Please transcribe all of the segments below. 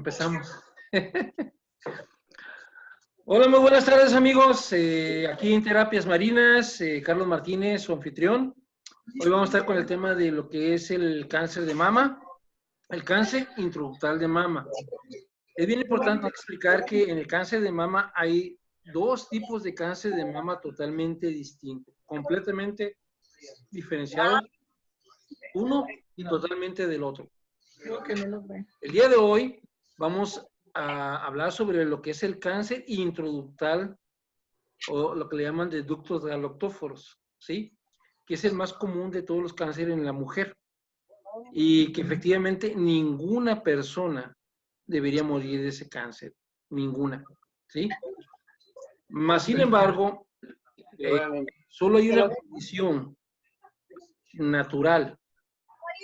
Empezamos. Hola, muy buenas tardes, amigos. Aquí en Terapias Marinas, Carlos Martínez, su anfitrión. Hoy vamos a estar con el tema de lo que es el cáncer de mama, el cáncer intraductal de mama. Es bien importante explicar que en el cáncer de mama hay dos tipos de cáncer de mama totalmente distintos, completamente diferenciados, uno y totalmente del otro. El día de hoy vamos a hablar sobre lo que es el cáncer intraductal o lo que le llaman de ductos galactóforos, ¿sí? Que es el más común de todos los cánceres en la mujer y que efectivamente ninguna persona debería morir de ese cáncer, ninguna, ¿sí? Más sin embargo, solo hay una condición natural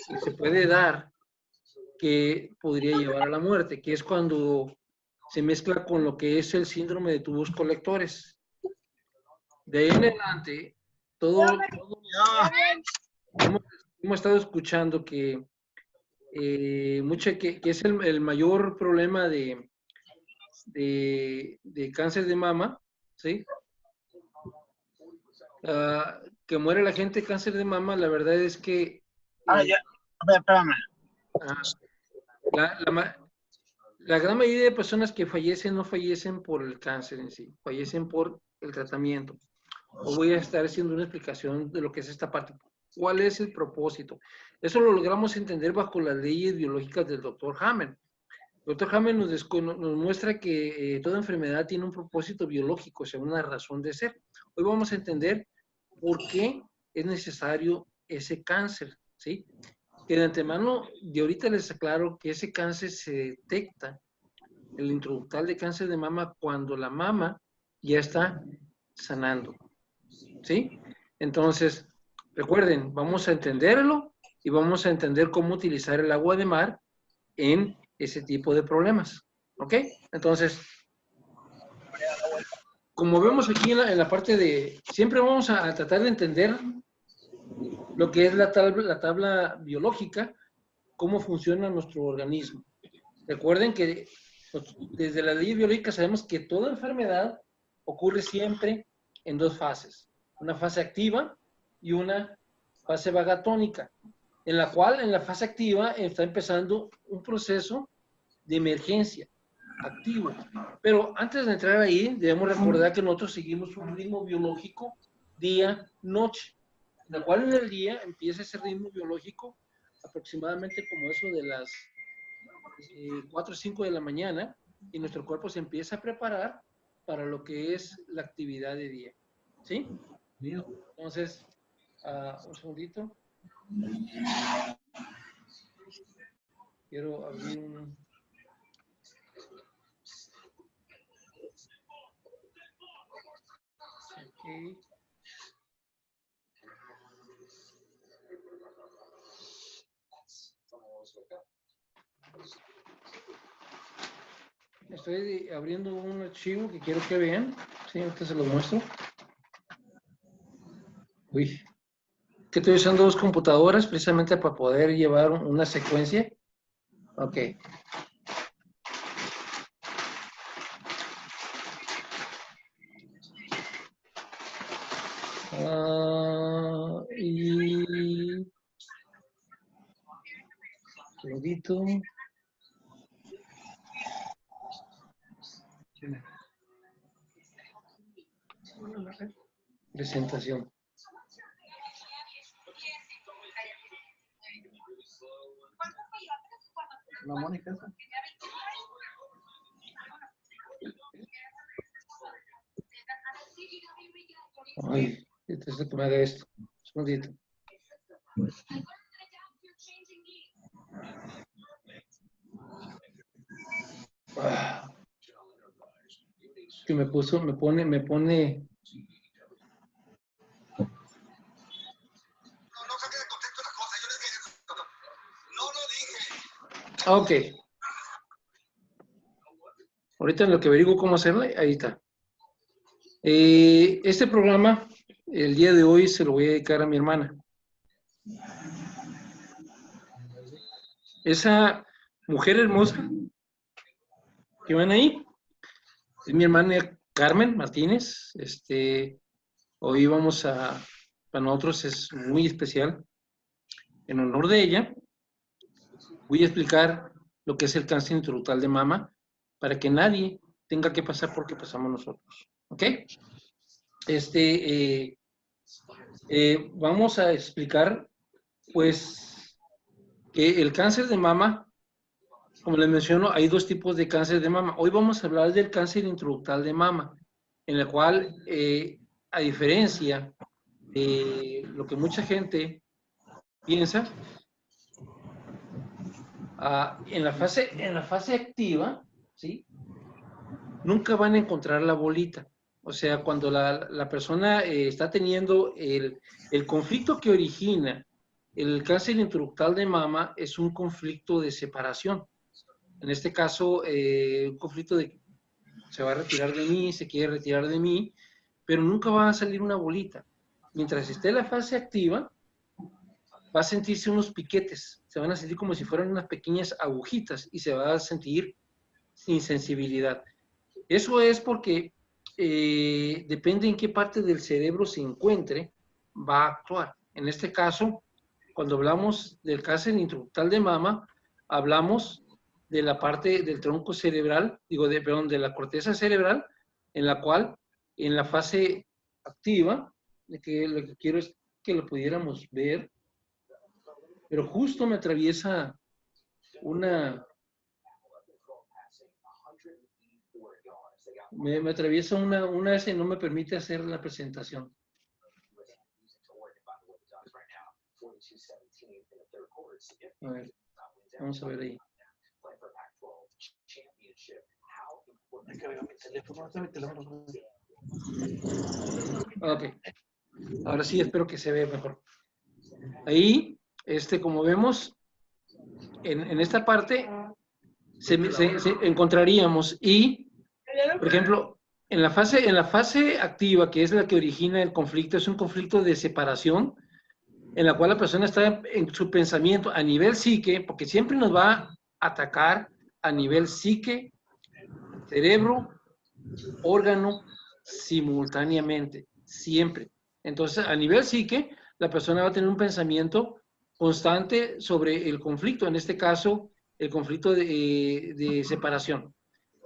que se puede dar que podría llevar a la muerte, que es cuando se mezcla con lo que es el síndrome de tubos colectores. De ahí en adelante, hemos estado escuchando que, que es el mayor problema de cáncer de mama, ¿sí? Que muere la gente de cáncer de mama, la verdad es que... ya. A ver, espérame. La gran mayoría de personas que fallecen no fallecen por el cáncer en sí, fallecen por el tratamiento. Os voy a estar haciendo una explicación de lo que es esta parte. ¿Cuál es el propósito? Eso lo logramos entender bajo las leyes biológicas del Dr. Hammer. El Dr. Hammer nos muestra que toda enfermedad tiene un propósito biológico, o sea, una razón de ser. Hoy vamos a entender por qué es necesario ese cáncer, ¿sí? Que de antemano, de ahorita les aclaro que ese cáncer se detecta, el intraductal de cáncer de mama, cuando la mama ya está sanando, ¿sí? Entonces, recuerden, vamos a entenderlo y vamos a entender cómo utilizar el agua de mar en ese tipo de problemas, ¿ok? Entonces, como vemos aquí en la parte de, siempre vamos a tratar de entender lo que es la tabla biológica, cómo funciona nuestro organismo. Recuerden que desde la ley biológica sabemos que toda enfermedad ocurre siempre en dos fases, una fase activa y una fase vagatónica, en la cual en la fase activa está empezando un proceso de emergencia activo. Pero antes de entrar ahí, debemos recordar que nosotros seguimos un ritmo biológico día-noche, en el cual en el día empieza ese ritmo biológico aproximadamente como eso de las 4 o 5 de la mañana, y nuestro cuerpo se empieza a preparar para lo que es la actividad de día. ¿Sí? Entonces, un segundito. Quiero abrir un... Okay. Estoy abriendo un archivo que quiero que vean. Sí, ahorita se los muestro. Uy. Que estoy usando dos computadoras precisamente para poder llevar una secuencia. Ok. Y... un segundito. Presentación. La Mónica. Ay, entonces que me haga esto. Un segundito. Que me pone. Ok. Ahorita en lo que averiguo cómo hacerlo, ahí está. Este programa, el día de hoy, se lo voy a dedicar a mi hermana. Esa mujer hermosa que van ahí. Es mi hermana Carmen Martínez. Hoy para nosotros es muy especial. En honor de ella, voy a explicar lo que es el cáncer intraductal de mama para que nadie tenga que pasar por lo que pasamos nosotros. ¿Ok? Vamos a explicar, pues, que el cáncer de mama, como les menciono, hay dos tipos de cáncer de mama. Hoy vamos a hablar del cáncer intraductal de mama, en el cual, a diferencia de lo que mucha gente piensa, en la fase activa, ¿sí? Nunca van a encontrar la bolita. O sea, cuando la persona está teniendo el conflicto que origina el cáncer intraductal de mama, es un conflicto de separación. En este caso, un conflicto de se va a retirar de mí, se quiere retirar de mí, pero nunca va a salir una bolita. Mientras esté en la fase activa, va a sentirse unos piquetes, se van a sentir como si fueran unas pequeñas agujitas y se va a sentir sin sensibilidad. Eso es porque depende en qué parte del cerebro se encuentre, va a actuar. En este caso, cuando hablamos del cáncer intraductal de mama, hablamos de la parte del tronco cerebral, de la corteza cerebral, en la cual, en la fase activa, lo que quiero es que lo pudiéramos ver, pero justo me atraviesa me atraviesa una S y no me permite hacer la presentación. A ver, vamos a ver ahí. Ok, ahora sí espero que se vea mejor. Ahí, como vemos, en esta parte se encontraríamos y, por ejemplo, en la fase activa, que es la que origina el conflicto, es un conflicto de separación, en la cual la persona está en su pensamiento a nivel psique, porque siempre nos va a atacar a nivel psique, cerebro, órgano, simultáneamente, siempre. Entonces, a nivel psique, la persona va a tener un pensamiento constante sobre el conflicto, en este caso, el conflicto de separación.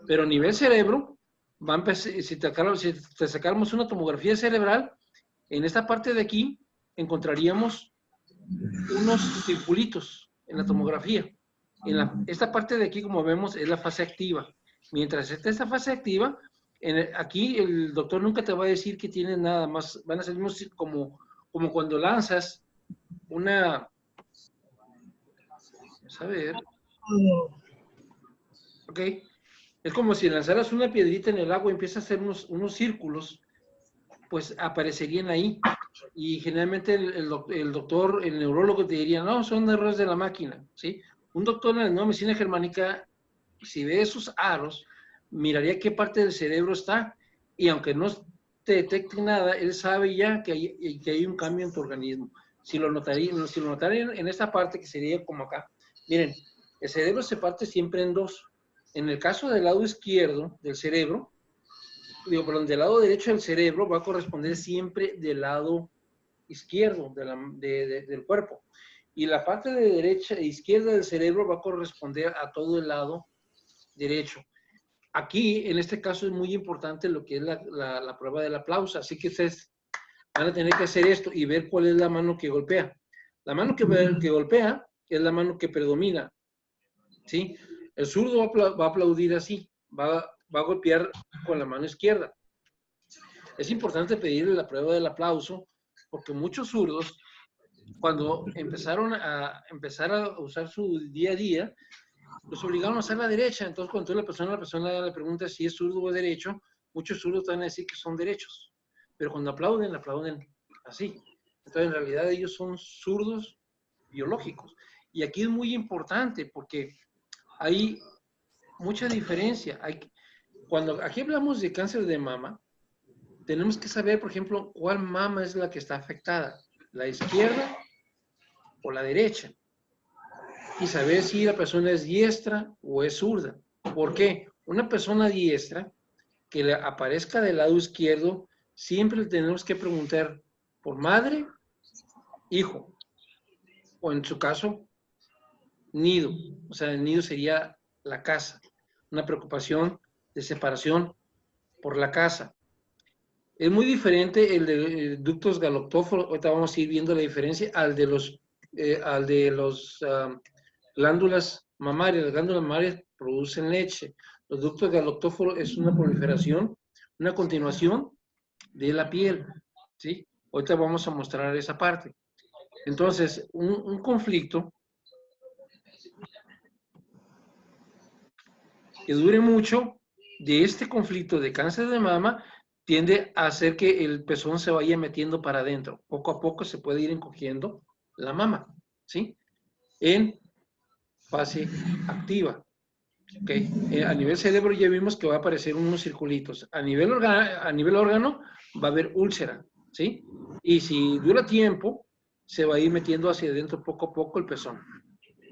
Pero a nivel cerebro, va a empezar, si te sacáramos una tomografía cerebral, en esta parte de aquí encontraríamos unos circulitos en la tomografía. Esta parte de aquí, como vemos, es la fase activa. Mientras esté esta fase activa, aquí el doctor nunca te va a decir que tienes nada más. Van a ser como cuando lanzas una... Vamos a ver. Ok. Es como si lanzaras una piedrita en el agua y empiezas a hacer unos círculos, pues aparecerían ahí. Y generalmente el doctor, el neurólogo te diría, no, son errores de la máquina, ¿sí? Un doctor en la nueva medicina germánica, si ve esos aros, miraría qué parte del cerebro está, y aunque no te detecte nada, él sabe ya que hay un cambio en tu organismo. Si lo notaría en esta parte, que sería como acá. Miren, el cerebro se parte siempre en dos. En el caso del lado izquierdo del cerebro, del lado derecho del cerebro va a corresponder siempre del lado izquierdo del cuerpo. Y la parte de derecha e izquierda del cerebro va a corresponder a todo el lado derecho. Aquí, en este caso, es muy importante lo que es la prueba del aplauso. Así que ustedes van a tener que hacer esto y ver cuál es la mano que golpea. La mano que golpea es la mano que predomina. ¿Sí? El zurdo va a aplaudir así, va a golpear con la mano izquierda. Es importante pedirle la prueba del aplauso porque muchos zurdos, cuando empezaron a usar su día a día, los obligaron a usar la derecha. Entonces, cuando la persona le pregunta si es zurdo o derecho, muchos zurdos van a decir que son derechos. Pero cuando aplauden así. Entonces, en realidad, ellos son zurdos biológicos. Y aquí es muy importante porque hay mucha diferencia. Cuando aquí hablamos de cáncer de mama, tenemos que saber, por ejemplo, cuál mama es la que está afectada, la izquierda o la derecha. Y saber si la persona es diestra o es zurda. ¿Por qué? Una persona diestra que le aparezca del lado izquierdo, siempre le tenemos que preguntar por madre, hijo, o en su caso, nido. O sea, el nido sería la casa. Una preocupación de separación por la casa. Es muy diferente el de ductos galactóforos, ahorita vamos a ir viendo la diferencia, al de los glándulas mamarias. Las glándulas mamarias producen leche. Los ductos galactóforos es una proliferación, una continuación de la piel, ¿sí? Ahorita vamos a mostrar esa parte. Entonces, un conflicto que dure mucho, de este conflicto de cáncer de mama, tiende a hacer que el pezón se vaya metiendo para adentro. Poco a poco se puede ir encogiendo la mama, ¿sí? En fase activa. Okay. A nivel cerebro ya vimos que va a aparecer unos circulitos. A nivel órgano va a haber úlcera, ¿sí? Y si dura tiempo, se va a ir metiendo hacia adentro poco a poco el pezón.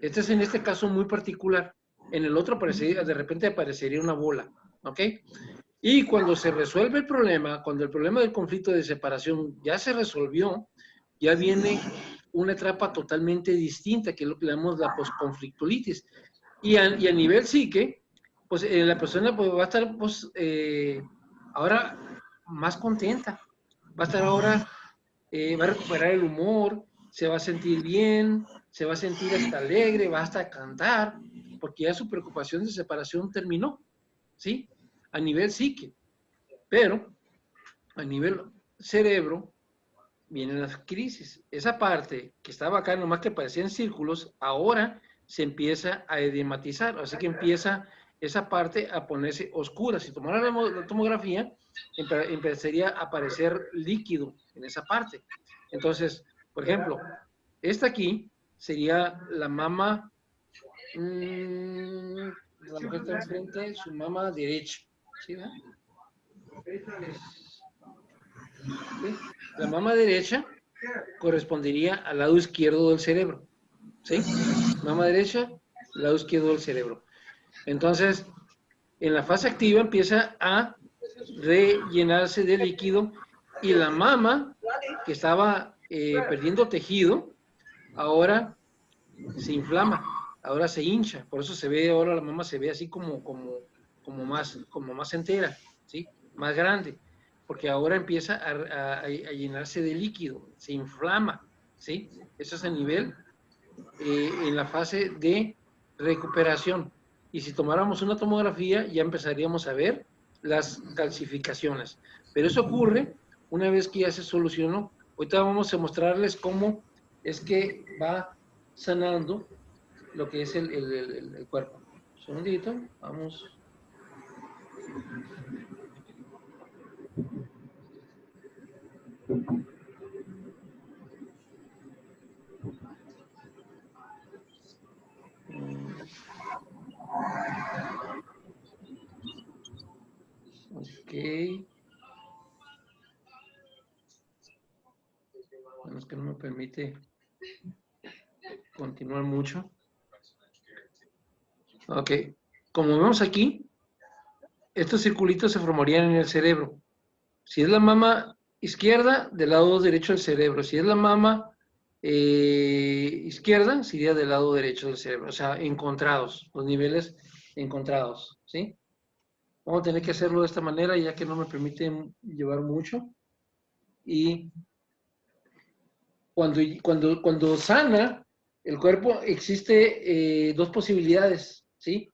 Este es en este caso muy particular. En el otro de repente aparecería una bola, ¿ok? Y cuando se resuelve el problema, cuando el problema del conflicto de separación ya se resolvió, ya viene una etapa totalmente distinta, que es lo que llamamos la posconflictulitis. Y a nivel psique, pues la persona pues, va a estar pues, ahora más contenta, va a estar ahora, va a recuperar el humor, se va a sentir bien, se va a sentir hasta alegre, va hasta cantar, porque ya su preocupación de separación terminó, ¿sí? A nivel psique. Pero a nivel cerebro vienen las crisis. Esa parte que estaba acá, nomás que parecían círculos, ahora se empieza a edematizar, así que empieza esa parte a ponerse oscura. Si tomara la tomografía, empezaría a aparecer líquido en esa parte. Entonces, por ejemplo, esta aquí sería la mama, la mujer está enfrente, su mama derecha. ¿Sí, ¿verdad? ¿Sí? La mama derecha correspondería al lado izquierdo del cerebro. ¿Sí? Mama derecha, lado izquierdo del cerebro. Entonces, en la fase activa empieza a rellenarse de líquido y la mama, que estaba perdiendo tejido, ahora se inflama, ahora se hincha. Por eso se ve, ahora la mama se ve así como más entera, ¿sí? Más grande, porque ahora empieza a llenarse de líquido, se inflama, ¿sí? Eso es a nivel en la fase de recuperación. Y si tomáramos una tomografía, ya empezaríamos a ver las calcificaciones. Pero eso ocurre una vez que ya se solucionó. Ahorita vamos a mostrarles cómo es que va sanando lo que es el cuerpo. Un segundito, vamos. Ok. Bueno, es que no me permite continuar mucho. Ok. Como vemos aquí, estos circulitos se formarían en el cerebro. Si es la mama izquierda, del lado derecho del cerebro. Si es la mama izquierda, sería del lado derecho del cerebro. O sea, encontrados, los niveles encontrados, ¿sí? Vamos a tener que hacerlo de esta manera, ya que no me permite llevar mucho. Y cuando sana el cuerpo, existe dos posibilidades, ¿sí?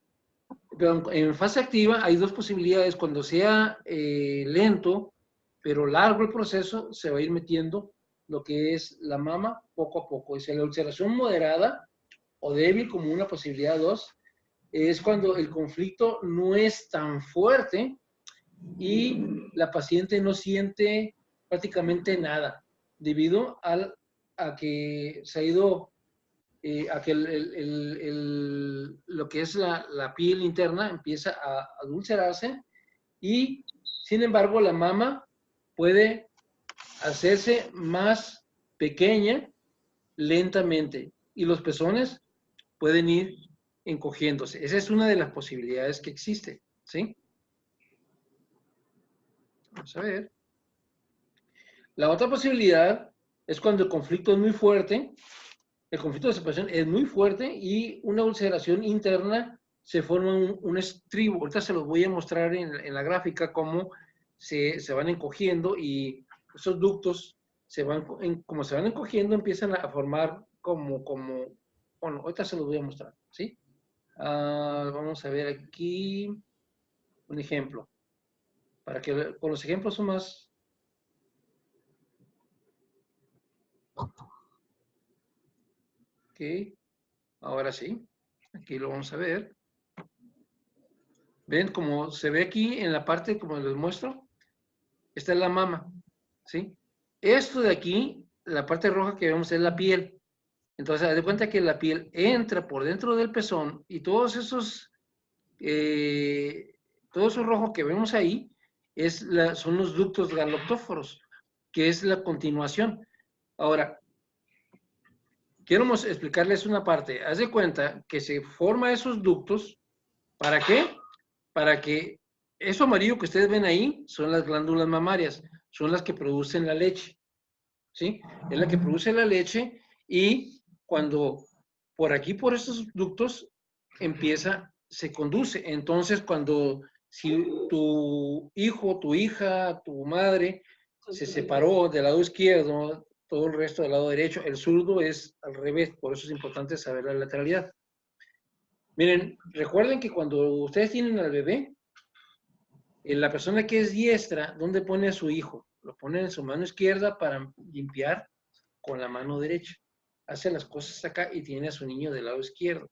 Pero en fase activa hay dos posibilidades. Cuando sea lento, pero largo el proceso, se va a ir metiendo lo que es la mama poco a poco. Es la ulceración moderada o débil, como una posibilidad dos, es cuando el conflicto no es tan fuerte y la paciente no siente prácticamente nada, debido a que se ha ido, a que lo que es la piel interna empieza a ulcerarse y, sin embargo, la mama puede hacerse más pequeña lentamente y los pezones pueden ir encogiéndose. Esa es una de las posibilidades que existe, ¿sí? Vamos a ver. La otra posibilidad es cuando el conflicto es muy fuerte, el conflicto de separación es muy fuerte y una ulceración interna se forma un estribo. Ahorita se los voy a mostrar en la gráfica cómo se van encogiendo y esos ductos como se van encogiendo empiezan a formar bueno, ahorita se los voy a mostrar, ¿sí? Vamos a ver aquí un ejemplo, para que con los ejemplos son más. Ok, ahora sí, aquí lo vamos a ver. ¿Ven como se ve aquí en la parte, como les muestro? Esta es la mama, ¿sí? Esto de aquí, la parte roja que vemos es la piel. Entonces, haz de cuenta que la piel entra por dentro del pezón y todo eso rojo que vemos ahí son los ductos galoptóforos, que es la continuación. Ahora, quiero explicarles una parte. Haz de cuenta que se forman esos ductos. ¿Para qué? Para que eso amarillo que ustedes ven ahí son las glándulas mamarias, son las que producen la leche, ¿sí? Es la que produce la leche y cuando por aquí, por estos ductos, se conduce. Entonces, si tu hijo, tu hija, tu madre se separó del lado izquierdo, todo el resto del lado derecho, el zurdo es al revés, por eso es importante saber la lateralidad. Miren, recuerden que cuando ustedes tienen al bebé, la persona que es diestra, ¿dónde pone a su hijo? Lo pone en su mano izquierda para limpiar con la mano derecha. Hace las cosas acá y tiene a su niño del lado izquierdo.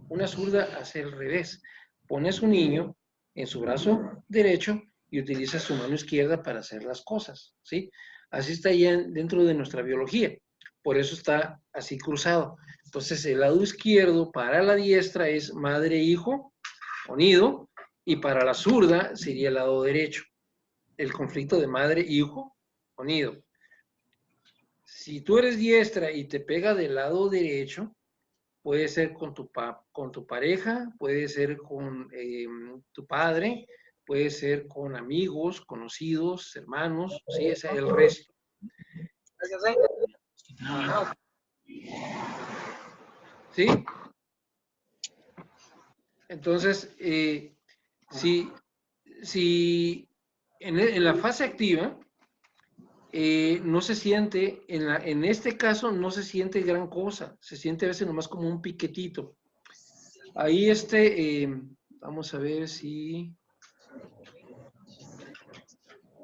Una zurda hace el revés. Pone a su niño en su brazo derecho y utiliza su mano izquierda para hacer las cosas, ¿sí? Así está ya dentro de nuestra biología. Por eso está así cruzado. Entonces, el lado izquierdo para la diestra es madre-hijo, unido, y para la zurda sería el lado derecho. El conflicto de madre-hijo, unido. Si tú eres diestra y te pega del lado derecho, puede ser con tu pareja, puede ser con tu padre, puede ser con amigos, conocidos, hermanos, sí, ese es el resto. Ajá. ¿Sí? Entonces, si en la fase activa, no se siente, en este caso no se siente gran cosa, se siente a veces nomás como un piquetito. Ahí vamos a ver si...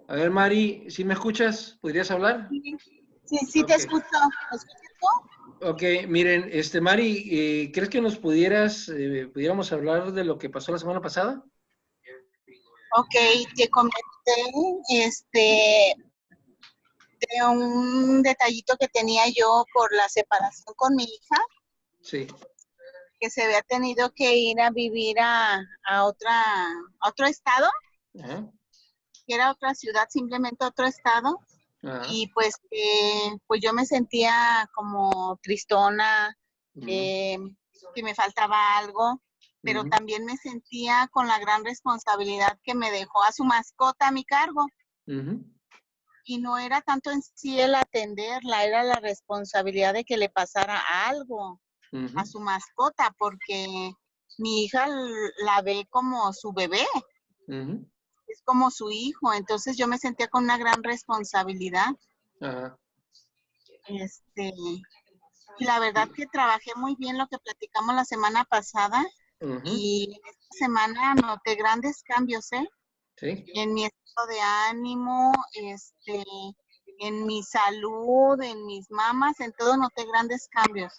A ver, Mari, ¿sí me escuchas? ¿Podrías hablar? Sí, sí te escucho. ¿Me escuchas tú? Ok, miren, Mari, ¿crees que pudiéramos hablar de lo que pasó la semana pasada? Ok, te comenté de un detallito que tenía yo por la separación con mi hija, Sí. que se había tenido que ir a vivir a otro estado, Ajá. que era otra ciudad, simplemente otro estado, Ajá. y pues yo me sentía como tristona, que me faltaba algo, pero también me sentía con la gran responsabilidad que me dejó a su mascota a mi cargo. Y no era tanto en sí el atenderla, era la responsabilidad de que le pasara algo a su mascota, porque mi hija la ve como su bebé, es como su hijo, entonces yo me sentía con una gran responsabilidad. Ajá. Y la verdad que trabajé muy bien lo que platicamos la semana pasada, y esta semana noté grandes cambios, ¿Sí? En mi estado de ánimo, en mi salud, en mis mamas, en todo noté grandes cambios.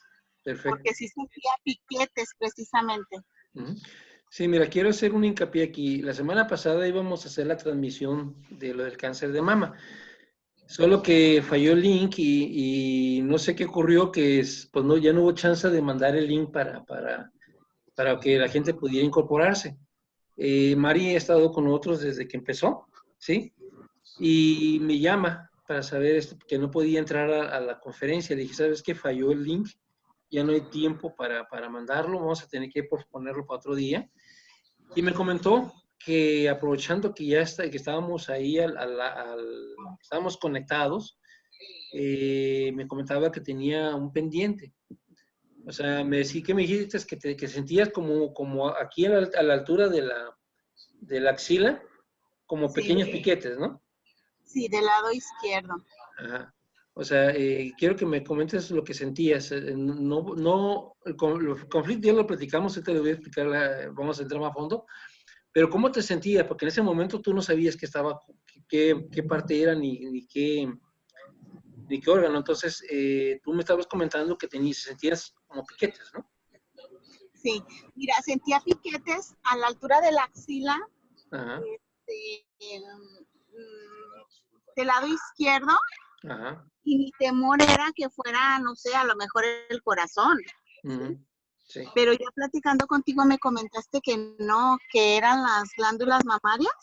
Perfecto. Porque sí sentía piquetes precisamente. Sí, mira, quiero hacer un hincapié aquí. La semana pasada íbamos a hacer la transmisión de lo del cáncer de mama. Solo que falló el link y no sé qué ocurrió, pues no, ya no hubo chance de mandar el link para que la gente pudiera incorporarse. Mari ha estado con nosotros desde que empezó, ¿sí? Y me llama para saber que no podía entrar a la conferencia. Le dije, ¿sabes qué? Falló el link, ya no hay tiempo para mandarlo, vamos a tener que posponerlo para otro día. Y me comentó que aprovechando que que estábamos ahí, estábamos conectados, me comentaba que tenía un pendiente. O sea, que me dijiste que sentías como aquí a la altura de la axila, como Sí, pequeños piquetes, ¿no? sí, del lado izquierdo. Ajá. O sea, quiero que me comentes lo que sentías. El conflicto ya lo platicamos, ahorita le voy a explicar, vamos a entrar más a fondo, pero ¿cómo te sentías? Porque en ese momento tú no sabías qué parte era ni qué órgano. Entonces, tú me estabas comentando que sentías como piquetes, ¿no? Sí, mira, sentía piquetes a la altura de la axila, Ajá, del lado izquierdo, ajá. y mi temor era que fuera, no sé, a lo mejor el corazón. Ujú, sí. Pero ya platicando contigo me comentaste que no, que eran las glándulas mamarias.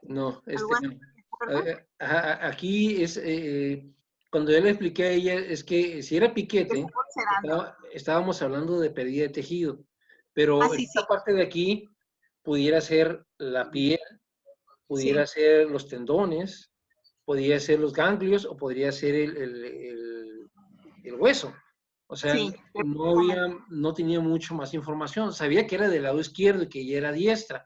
No, Algo así, ¿verdad? aquí es, cuando yo le expliqué a ella, es que si era Que piquete, está ulcerando. estábamos hablando de pérdida de tejido, pero Sí, esta sí, parte de aquí pudiera ser la piel, pudiera sí, ser los tendones, podría ser los ganglios o podría ser el hueso. O sea, sí, perfectamente. no tenía mucho más información. Sabía que era del lado izquierdo y que ella era diestra.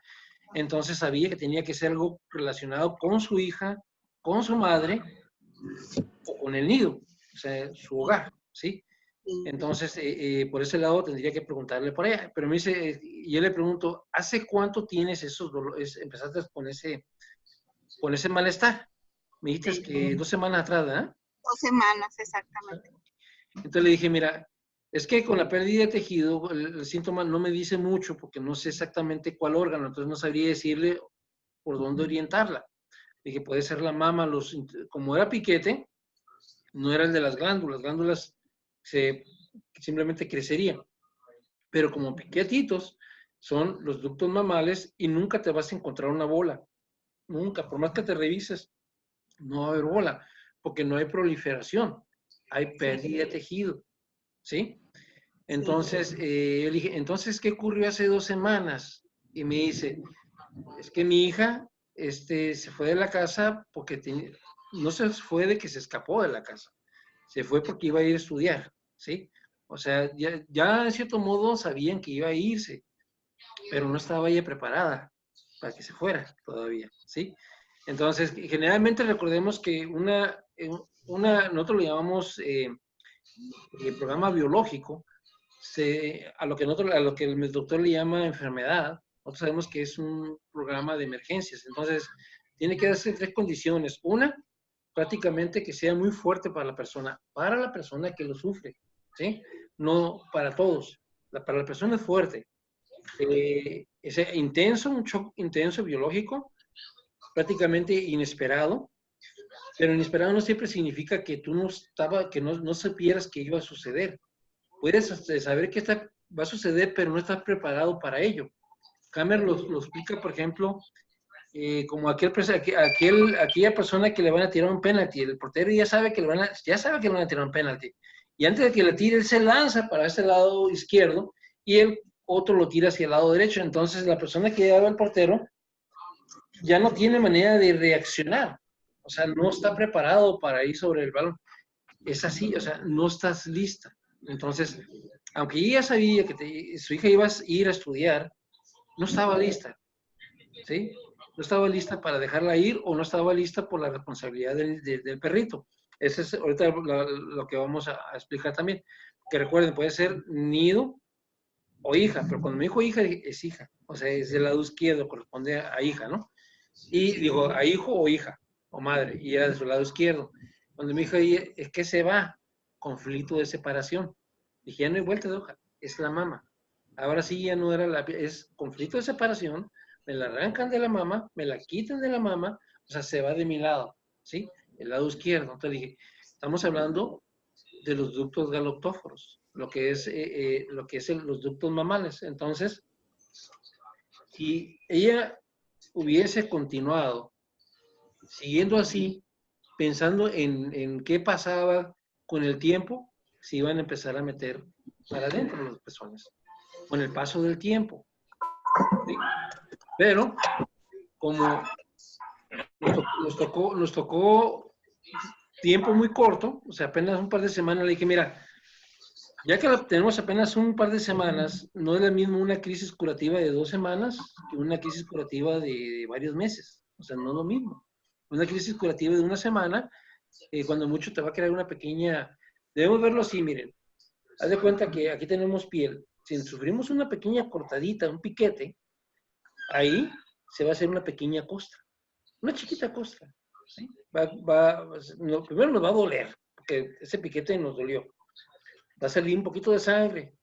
Entonces sabía que tenía que ser algo relacionado con su hija, con su madre o con el nido, o sea, su hogar, ¿sí? Sí. Entonces, por ese lado tendría que preguntarle por ella. Pero me dice, y yo le pregunto, ¿hace cuánto tienes esos dolores? Empezaste con ese malestar. Me dijiste Sí, que 2 semanas atrás, ¿verdad? 2 semanas exactamente. Entonces le dije, mira, es que con la pérdida de tejido, el síntoma no me dice mucho porque no sé exactamente cuál órgano, entonces no sabría decirle por dónde orientarla. Dije, puede ser la mama, como era piquete, no era el de las glándulas simplemente crecerían, pero como piquetitos son los ductos mamales y nunca te vas a encontrar una bola, nunca, por más que te revises, no va a haber bola, porque no hay proliferación, hay Sí, pérdida de tejido, ¿sí? sí, Entonces, yo le dije, entonces, ¿qué ocurrió hace 2 semanas? Y me dice, es que mi hija se fue de la casa porque no se fue de que se escapó de la casa, se fue porque iba a ir a estudiar, ¿sí? O sea, ya en cierto modo sabían que iba a irse, pero no estaba ella preparada para que se fuera todavía, ¿sí? Entonces, generalmente recordemos que nosotros lo llamamos programa biológico, a lo que el doctor le llama enfermedad, nosotros sabemos que es un programa de emergencias. Entonces, tiene que darse 3 condiciones. Una, prácticamente que sea muy fuerte para la persona que lo sufre, ¿sí? No para todos. Para la persona es fuerte. Es intenso, un shock intenso biológico, prácticamente inesperado, pero inesperado no siempre significa que tú no supieras que iba a suceder. Puedes saber que va a suceder, pero no estás preparado para ello. Hammer lo explica, por ejemplo, como aquella persona que le van a tirar un penalti. El portero ya sabe que le van a tirar un penalti. Y antes de que le tire, él se lanza para ese lado izquierdo y el otro lo tira hacia el lado derecho. Entonces, la persona que lleva al portero ya no tiene manera de reaccionar. O sea, no está preparado para ir sobre el balón. Es así, o sea, no estás lista. Entonces, aunque ella sabía que su hija iba a ir a estudiar, no estaba lista, ¿sí? No estaba lista para dejarla ir o no estaba lista por la responsabilidad del perrito. Eso es ahorita lo que vamos a explicar también. Que recuerden, puede ser nido o hija, pero cuando me dijo hija, es hija. O sea, es del lado izquierdo, corresponde a hija, ¿no? Y digo, a hijo o hija, o madre, y era de su lado izquierdo. Cuando me dijo, es que se va, conflicto de separación. Dije, ya no hay vuelta de hoja, es la mama. Ahora sí ya no era es conflicto de separación, me la arrancan de la mama, me la quitan de la mama, o sea, se va de mi lado, ¿sí? El lado izquierdo. Entonces dije, estamos hablando de los ductos galoptóforos, lo que es los ductos mamales. Entonces, si ella hubiese continuado siguiendo así, pensando en qué pasaba con el tiempo, se iban a empezar a meter para adentro los pezones, con el paso del tiempo. ¿Sí? Pero como nos tocó tiempo muy corto, o sea, apenas un par de semanas, le dije, mira, ya que tenemos apenas un par de semanas, no es lo mismo una crisis curativa de 2 semanas que una crisis curativa de varios meses. O sea, no es lo mismo. Una crisis curativa de 1 semana, cuando mucho te va a crear una pequeña... Debemos verlo así, miren. Haz de cuenta que aquí tenemos piel. Si sufrimos una pequeña cortadita, un piquete, ahí se va a hacer una pequeña costra. Una chiquita costra. ¿Sí? Primero nos va a doler, porque ese piquete nos dolió. Va a salir un poquito de sangre,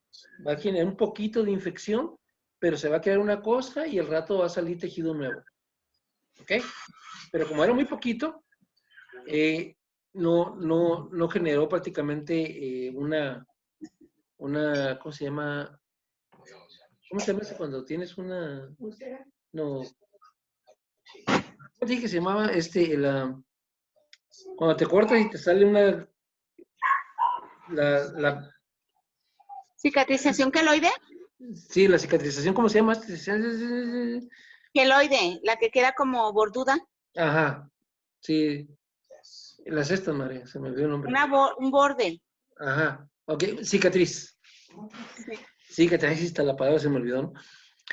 va a generar un poquito de infección, pero se va a crear una costra y al rato va a salir tejido nuevo. ¿Ok? Pero como era muy poquito, no generó prácticamente ¿cómo se llama? ¿Cómo se llama eso cuando tienes una... No. ¿Cómo dije que se llamaba? Cuando te cortas y te sale una... ¿Cicatrización queloide? Sí, la cicatrización, ¿cómo se llama? Queloide, la que queda como borduda. Ajá, sí. Las estas, María, se me olvidó el nombre. Un borde. Ajá, ok, cicatriz. Sí. Cicatriz, ahí está la palabra, se me olvidó, ¿no?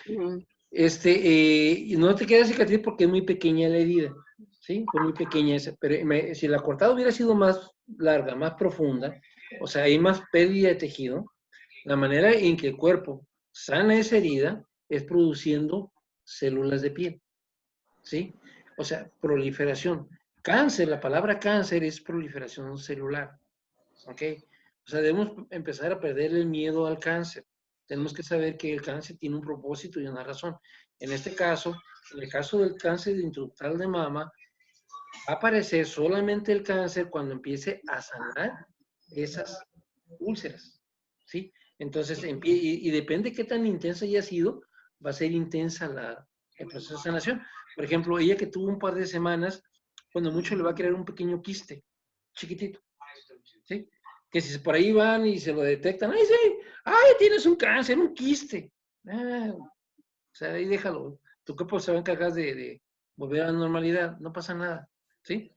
Uh-huh. No te queda cicatriz porque es muy pequeña la herida, ¿sí? Fue muy pequeña esa, pero si la cortada hubiera sido más larga, más profunda, o sea, hay más pérdida de tejido, la manera en que el cuerpo sana esa herida es produciendo células de piel, ¿sí? O sea, proliferación. Cáncer, la palabra cáncer es proliferación celular, ¿ok? O sea, debemos empezar a perder el miedo al cáncer. Tenemos que saber que el cáncer tiene un propósito y una razón. En este caso, en el caso del cáncer intraductal de mama, va a aparecer solamente el cáncer cuando empiece a sanar esas úlceras, ¿sí? Entonces, y depende de qué tan intensa haya sido, va a ser intensa el proceso de sanación. Por ejemplo, ella que tuvo un par de semanas, cuando mucho le va a crear un pequeño quiste, chiquitito, ¿sí? Que si por ahí van y se lo detectan, ¡ay, sí! ¡Ay, tienes un cáncer, un quiste! O sea, ahí déjalo. Tu cuerpo se va a encargar de volver a la normalidad, no pasa nada, ¿sí?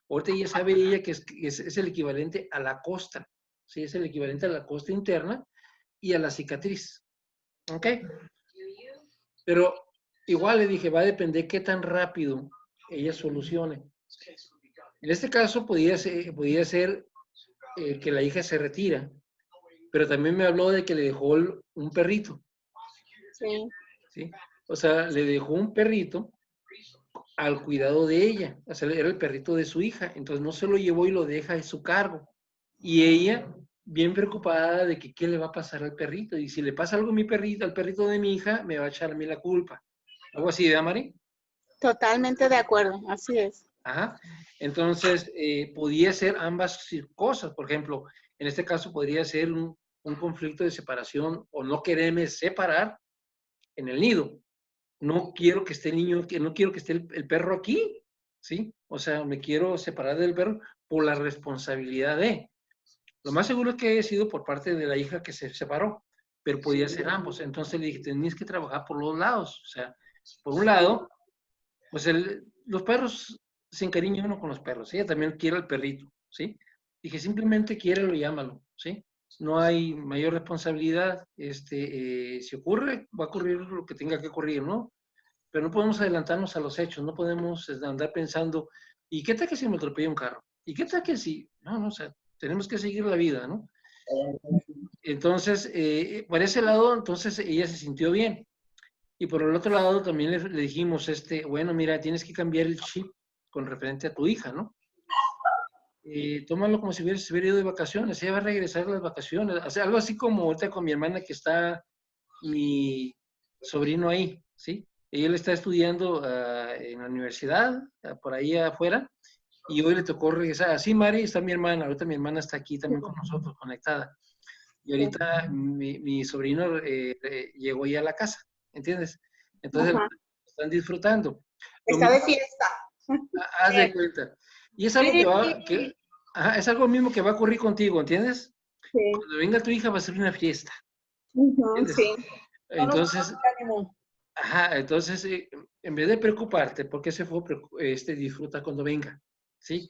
Ahorita ya sabe ella que es el equivalente a la costra, ¿sí? Es el equivalente a la costra interna y a la cicatriz, ¿ok? Pero igual le dije, va a depender qué tan rápido ella solucione. En este caso podía ser que la hija se retira, pero también me habló de que le dejó un perrito. Sí. ¿Sí? O sea, le dejó un perrito al cuidado de ella. O sea, era el perrito de su hija. Entonces no se lo llevó y lo deja a su cargo. Y ella, bien preocupada de que qué le va a pasar al perrito. Y si le pasa algo a mi perrito, al perrito de mi hija, me va a echar a mí la culpa. Algo así, ¿verdad, Mari? Totalmente de acuerdo, así es. Ajá. Entonces, podía ser ambas cosas. Por ejemplo, en este caso podría ser un conflicto de separación o no quererme separar en el nido. No quiero que esté el niño, no quiero que esté el perro aquí, ¿sí? O sea, me quiero separar del perro por la responsabilidad de. Lo más seguro es que haya sido por parte de la hija que se separó, pero podía ser ambos. Entonces le dije, tenías que trabajar por los lados. O sea, por un lado, pues los perros se encariñan uno con los perros. Ella también quiere al perrito, ¿sí? Dije, simplemente quiérelo y llámalo, ¿sí? No hay mayor responsabilidad. Si ocurre, va a ocurrir lo que tenga que ocurrir, ¿no? Pero no podemos adelantarnos a los hechos, no podemos andar pensando, ¿y qué tal que si me atropella un carro? ¿Y qué tal que si? No, o sea, tenemos que seguir la vida, ¿no? Entonces, por ese lado, entonces ella se sintió bien. Y por el otro lado también le dijimos, bueno, mira, tienes que cambiar el chip con referente a tu hija, ¿no? Tómalo como si hubiera ido de vacaciones, ella va a regresar a las vacaciones, o sea, algo así como ahorita con mi hermana que está mi sobrino ahí, ¿sí? Él está estudiando en la universidad, por ahí afuera, y hoy le tocó regresar. Así, Mari, está mi hermana, ahorita mi hermana está aquí también con nosotros, conectada. Y ahorita mi sobrino llegó ya a la casa, ¿entiendes? Entonces, están disfrutando. Está de fiesta. Haz de cuenta. Y es algo es algo mismo que va a ocurrir contigo, ¿entiendes? Sí. Cuando venga tu hija va a ser una fiesta. Sí. Entonces, Ajá, entonces, en vez de preocuparte, porque se fue, disfruta cuando venga, ¿sí?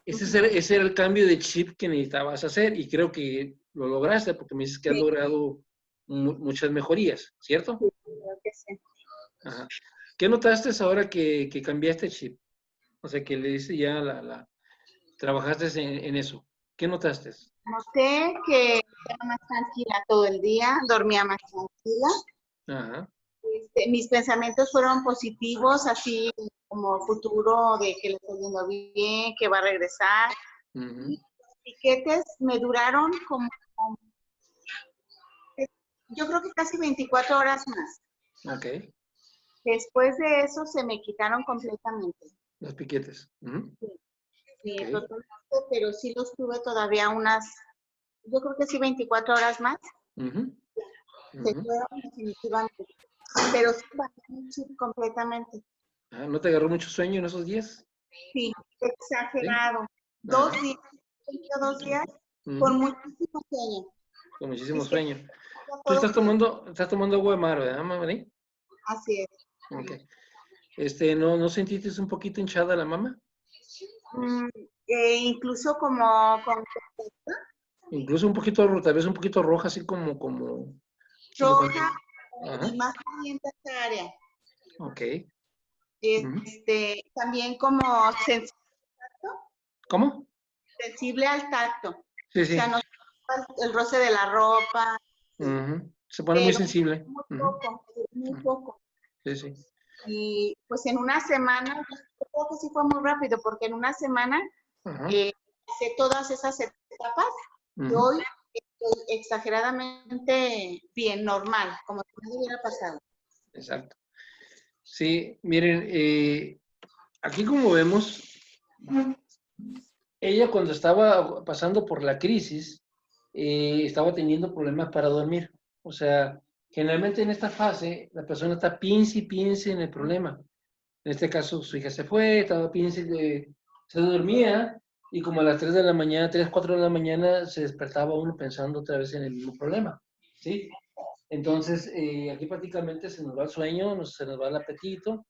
Ese era el cambio de chip que necesitabas hacer y creo que lo lograste porque me dices que has Sí, logrado muchas mejorías, ¿cierto? sí, creo que sí. Ajá. ¿Qué notaste ahora que cambiaste chip? O sea, que le dice ya trabajaste en eso. ¿Qué notaste? Noté que estaba más tranquila todo el día, dormía más tranquila. Ajá. Mis pensamientos fueron positivos, así como futuro de que le está yendo bien, que va a regresar. Ujú. Y los piquetes me duraron como, yo creo que casi 24 horas más. Ok. Después de eso se me quitaron completamente. Los piquetes. Ujú. Sí, sí, Ok. totalmente, pero sí los tuve todavía unas, yo creo que sí 24 horas más. Ujú. Se Ujú. fueron definitivamente, pero sí bajé mi chip completamente. Ah, ¿no te agarró mucho sueño en esos días? Sí, Sí. exagerado. Ajá. 2 días, 2 días Ujú. con muchísimo sueño. Con Y muchísimo se sueño. queda Tú todo quieto. estás tomando agua de mar, ¿verdad, Mamarí? Así es. Ok. ¿No sentiste un poquito hinchada la mama? Mm, incluso como con Incluso un poquito, tal vez un poquito roja, así como cuando... roja y Ajá. más caliente esta área. Ok. Ujú. También como ¿Cómo? sensible al tacto. Sí, O sea, sí. no el roce de la ropa, sí, Ujú. Se pone muy pero sensible. muy Ujú. poco, muy Ujú. poco. Sí, sí. Y pues en una semana, yo creo que sí fue muy rápido, porque en una semana Ajá. hice todas esas etapas y Ujú. hoy estoy exageradamente bien, normal, como si no hubiera pasado. Exacto. Sí, miren, aquí como vemos, ella cuando estaba pasando por la crisis, estaba teniendo problemas para dormir. O sea, generalmente en esta fase, la persona está piense y piense en el problema. En este caso, su hija se fue, estaba piense, se dormía y como a las 3 de la mañana, 3 4 de la mañana, se despertaba uno pensando otra vez en el mismo problema. ¿Sí? Entonces, aquí prácticamente se nos va el sueño, se nos va el apetito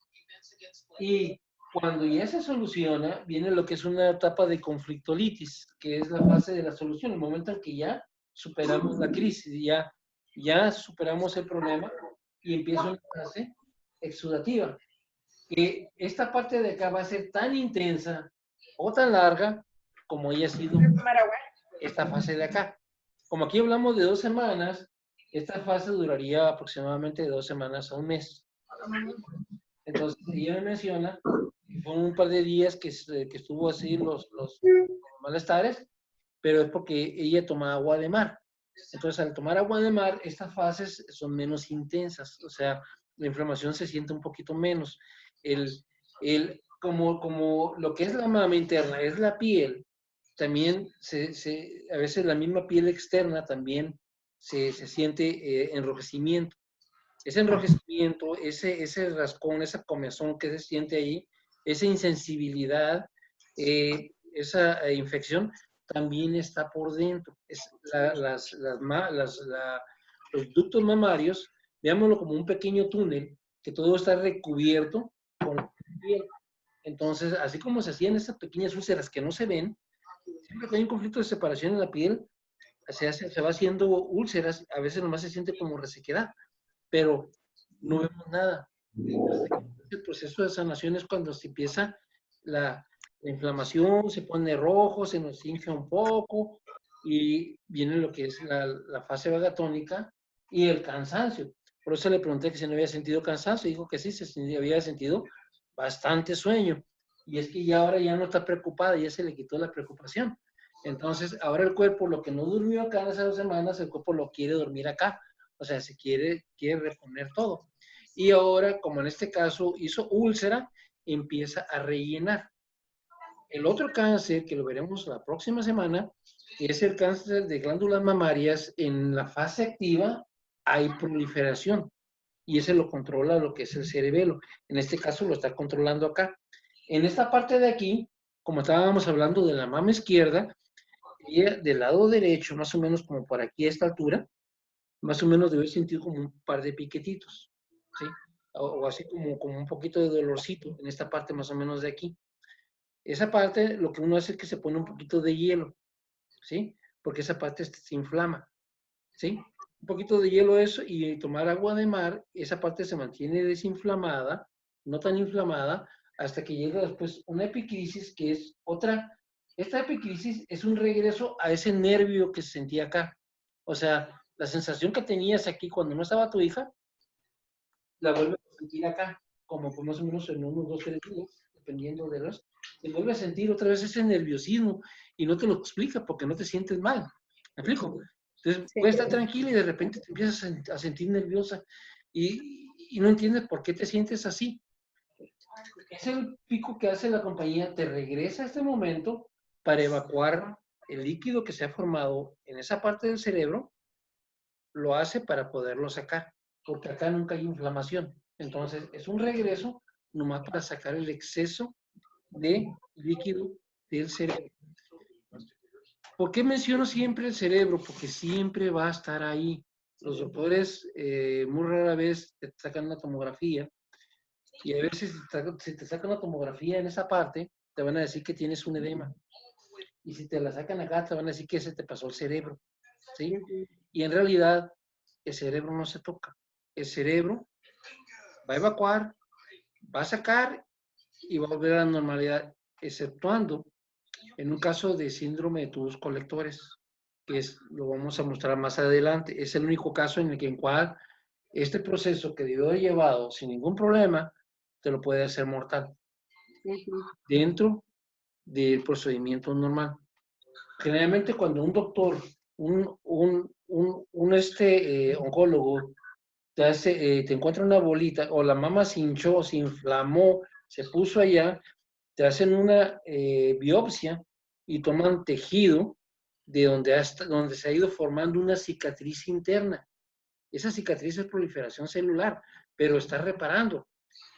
y cuando ya se soluciona, viene lo que es una etapa de conflictolitis, que es la fase de la solución, el momento en que ya superamos la crisis, ya superamos el problema y empieza una fase exudativa. Que esta parte de acá va a ser tan intensa o tan larga como haya sido esta fase de acá. Como aquí hablamos de 2 semanas, esta fase duraría aproximadamente de 2 semanas a un mes. Entonces, ella me menciona que fue un par de días que estuvo así los malestares, pero es porque ella toma agua de mar. Entonces, al tomar agua de mar, estas fases son menos intensas, o sea, la inflamación se siente un poquito menos. Como lo que es la mama interna es la piel, también a veces la misma piel externa también se siente enrojecimiento. Ese enrojecimiento, ese rascón, esa comezón que se siente ahí, esa insensibilidad, esa infección, también está por dentro. Los ductos mamarios, veámoslo como un pequeño túnel, que todo está recubierto con piel. Entonces, así como se hacían esas pequeñas úlceras que no se ven, siempre que hay un conflicto de separación en la piel, se va haciendo úlceras, a veces nomás se siente como resequedad, pero no vemos nada. El proceso de sanación es cuando se empieza la inflamación, se pone rojo, se nos hincha un poco y viene lo que es la fase vagatónica y el cansancio. Por eso le pregunté que si no había sentido cansancio y dijo que sí, había sentido bastante sueño. Y es que ya ahora ya no está preocupada, ya se le quitó la preocupación. Entonces, ahora el cuerpo, lo que no durmió acá en esas 2 semanas, el cuerpo lo quiere dormir acá. O sea, quiere reponer todo. Y ahora, como en este caso hizo úlcera, empieza a rellenar. El otro cáncer, que lo veremos la próxima semana, es el cáncer de glándulas mamarias. En la fase activa hay proliferación y ese lo controla lo que es el cerebelo. En este caso lo está controlando acá. En esta parte de aquí, como estábamos hablando de la mama izquierda, y del lado derecho, más o menos como por aquí a esta altura, más o menos debe sentir como un par de piquetitos, ¿sí? o así como un poquito de dolorcito en esta parte más o menos de aquí. Esa parte lo que uno hace es que se pone un poquito de hielo, ¿sí? Porque esa parte se inflama, ¿sí? Un poquito de hielo eso y tomar agua de mar, esa parte se mantiene desinflamada, no tan inflamada, hasta que llega después una epicrisis que es otra. Esta epicrisis es un regreso a ese nervio que se sentía acá. O sea, la sensación que tenías aquí cuando no estaba tu hija, la vuelves a sentir acá, como por más o menos en unos 2, 3 días, dependiendo de las, te vuelve a sentir otra vez ese nerviosismo y no te lo explica porque no te sientes mal. ¿Me explico? Entonces, puedes estar tranquila y de repente te empiezas a sentir nerviosa y no entiendes por qué te sientes así. Es el pico que hace la compañía, te regresa a este momento para evacuar el líquido que se ha formado en esa parte del cerebro, lo hace para poderlo sacar, porque acá nunca hay inflamación. Entonces, es un regreso nomás para sacar el exceso de líquido del cerebro. ¿Por qué menciono siempre el cerebro? Porque siempre va a estar ahí. Los doctores muy rara vez te sacan una tomografía y a veces si te sacan una tomografía en esa parte, te van a decir que tienes un edema. Y si te la sacan acá, te van a decir que se te pasó el cerebro. ¿Sí? Y en realidad, el cerebro no se toca. El cerebro va a evacuar, va a sacar y va a volver a la normalidad, exceptuando en un caso de síndrome de tubos colectores, que lo vamos a mostrar más adelante. Es el único caso en el que en cual este proceso que debió haber llevado sin ningún problema, te lo puede hacer mortal. Dentro del procedimiento normal. Generalmente cuando un doctor, oncólogo, te encuentra una bolita o la mama se hinchó, se inflamó, se puso allá, te hacen una biopsia y toman tejido de donde se ha ido formando una cicatriz interna. Esa cicatriz es proliferación celular, pero está reparando.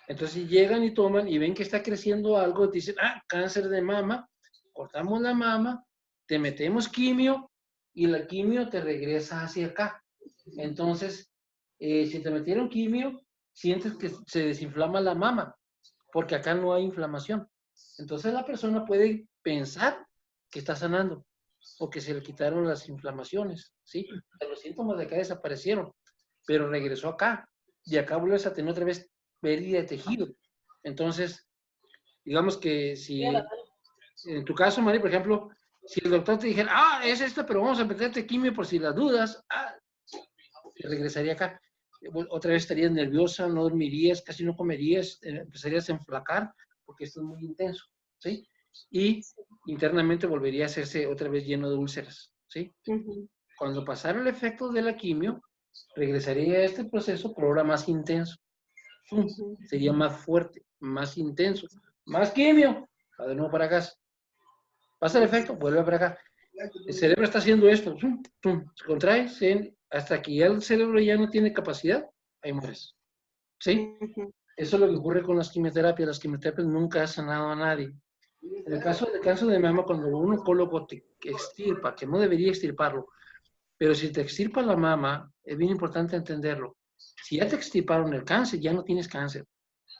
Entonces llegan y toman y ven que está creciendo algo, te dicen, cáncer de mama, cortamos la mama, te metemos quimio y la quimio te regresa hacia acá. Entonces, si te metieron quimio, sientes que se desinflama la mama, porque acá no hay inflamación. Entonces la persona puede pensar que está sanando, o que se le quitaron las inflamaciones, ¿sí? Los síntomas de acá desaparecieron, pero regresó acá, y acá vuelves a tener otra vez pérdida de tejido. Entonces, digamos que si, en tu caso, Mari, por ejemplo, si el doctor te dijera, es esto, pero vamos a meterte quimio por si las dudas, te regresaría acá. Otra vez estarías nerviosa, no dormirías, casi no comerías, empezarías a enflacar, porque esto es muy intenso, ¿sí? Y internamente volvería a hacerse otra vez lleno de úlceras, ¿sí? Cuando pasara el efecto de la quimio, regresaría a este proceso, pero ahora más intenso. Sería más fuerte, más intenso, más quimio, va de nuevo para acá. Pasa el efecto, vuelve para acá. El cerebro está haciendo esto, se contrae, hasta que ya el cerebro ya no tiene capacidad, ahí mueres. ¿Sí? Eso es lo que ocurre con las quimioterapias. Las quimioterapias nunca han sanado a nadie. En el caso del cáncer de mama, cuando un oncólogo te extirpa, que no debería extirparlo, pero si te extirpa la mama, es bien importante entenderlo. Si ya te extirparon el cáncer, ya no tienes cáncer.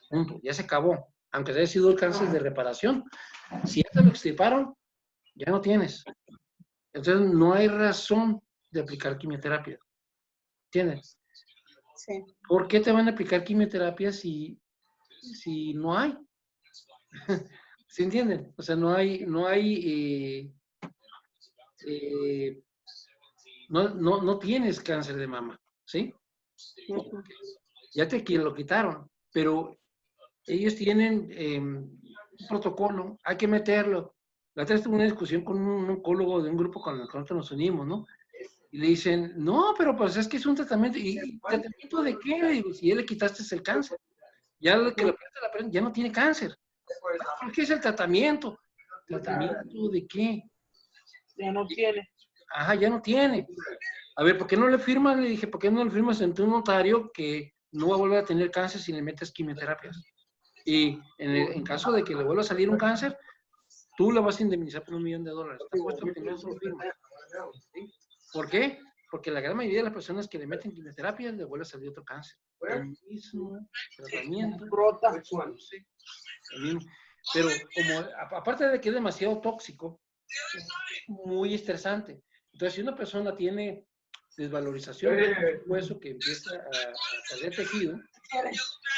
Punto. Ya se acabó. Aunque haya sido el cáncer de reparación. Si ya te lo extirparon, ya no tienes. Entonces, no hay razón de aplicar quimioterapia. ¿Entiendes? Sí. ¿Por qué te van a aplicar quimioterapia si no hay? ¿Se entienden? O sea, no tienes cáncer de mama, ¿sí? Ya te lo quitaron, pero ellos tienen un protocolo, hay que meterlo. La otra vez tuve una discusión con un oncólogo de un grupo con el que nosotros nos unimos, ¿no? Y le dicen, no, pero pues es que es un tratamiento. ¿Y tratamiento de qué? Le digo, si ya le quitaste el cáncer. Ya lo que la prenda ya no tiene cáncer. ¿Por qué es el tratamiento? ¿Tratamiento de qué? Ya no tiene. Ajá, ya no tiene. A ver, ¿por qué no le firmas? Le dije, ¿por qué no le firmas ante un notario que no va a volver a tener cáncer si le metes quimioterapias? Y en caso de que le vuelva a salir un cáncer, tú la vas a indemnizar por $1 millón. Está puesto que no se lo firma. ¿Sí? ¿Por qué? porque la gran mayoría de las personas que le meten quimioterapia le vuelve a salir otro cáncer. El mismo tratamiento. No sé, el mismo. Pero como, aparte de que es demasiado tóxico, es muy estresante. Entonces, si una persona tiene desvalorización del hueso que empieza a perder tejido,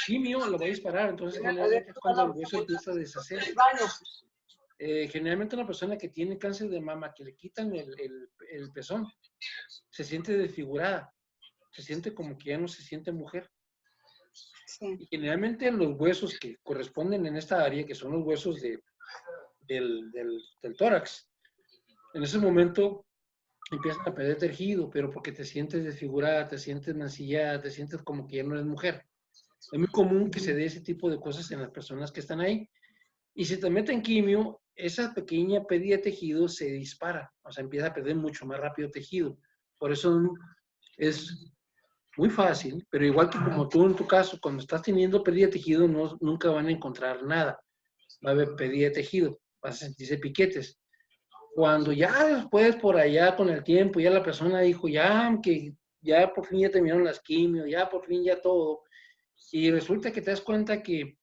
quimio lo va a disparar. Entonces, generalmente es cuando el hueso empieza a deshacer. Generalmente una persona que tiene cáncer de mama, que le quitan el pezón, se siente desfigurada, se siente como que ya no se siente mujer. Sí. Y generalmente los huesos que corresponden en esta área, que son los huesos del tórax, en ese momento empiezan a perder tejido, pero porque te sientes desfigurada, te sientes mancillada, te sientes como que ya no eres mujer. Es muy común que se dé ese tipo de cosas en las personas que están ahí. Y si te meten quimio, esa pequeña pérdida de tejido se dispara, o sea, empieza a perder mucho más rápido tejido. Por eso es muy fácil, pero igual que como tú en tu caso, cuando estás teniendo pérdida de tejido, nunca van a encontrar nada. Va a haber pérdida de tejido, vas a sentirse piquetes. Cuando ya después, por allá, con el tiempo, ya la persona dijo, ya que ya por fin ya terminaron las quimios, ya por fin ya todo, y resulta que te das cuenta que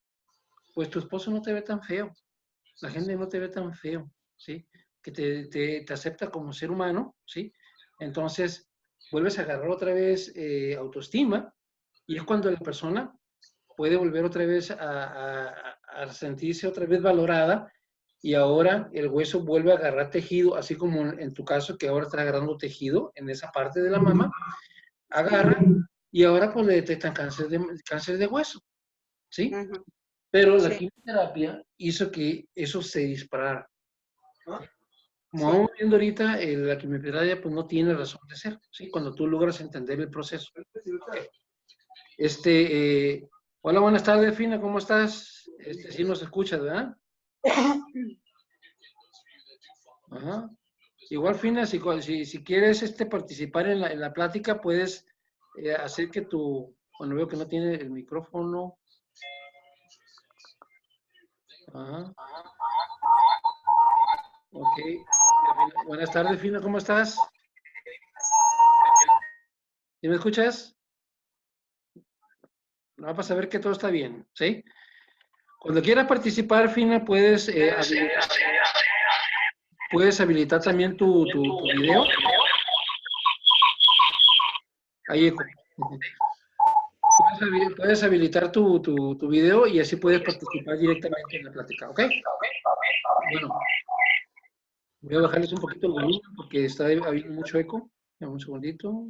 pues tu esposo no te ve tan feo, la gente no te ve tan feo, ¿sí? Que te acepta como ser humano, ¿sí? Entonces, vuelves a agarrar otra vez autoestima, y es cuando la persona puede volver otra vez a sentirse otra vez valorada, y ahora el hueso vuelve a agarrar tejido, así como en tu caso, que ahora está agarrando tejido en esa parte de la mama, agarra, y ahora pues le detectan cáncer de hueso, ¿sí? Ujú. Pero la Sí. quimioterapia hizo que eso se disparara. Como Sí. vamos viendo ahorita, la quimioterapia pues no tiene razón de ser, ¿sí? Cuando tú logras entender el proceso. Okay. Hola, buenas tardes, Fina, ¿cómo estás? Sí nos escuchas, ¿verdad? Ajá. Igual, Fina, si quieres participar en la plática, puedes hacer que bueno, veo que no tiene el micrófono. Ajá. Ok. Buenas tardes, Fina, ¿cómo estás? ¿Sí me escuchas? No, para saber que todo está bien, ¿sí? Cuando quieras participar, Fina, puedes habilitar también tu video. Ahí, puedes habilitar tu video y así puedes participar directamente en la plática, ¿ok? Bueno, voy a bajarles un poquito el volumen porque está habiendo mucho eco. Dame un segundito.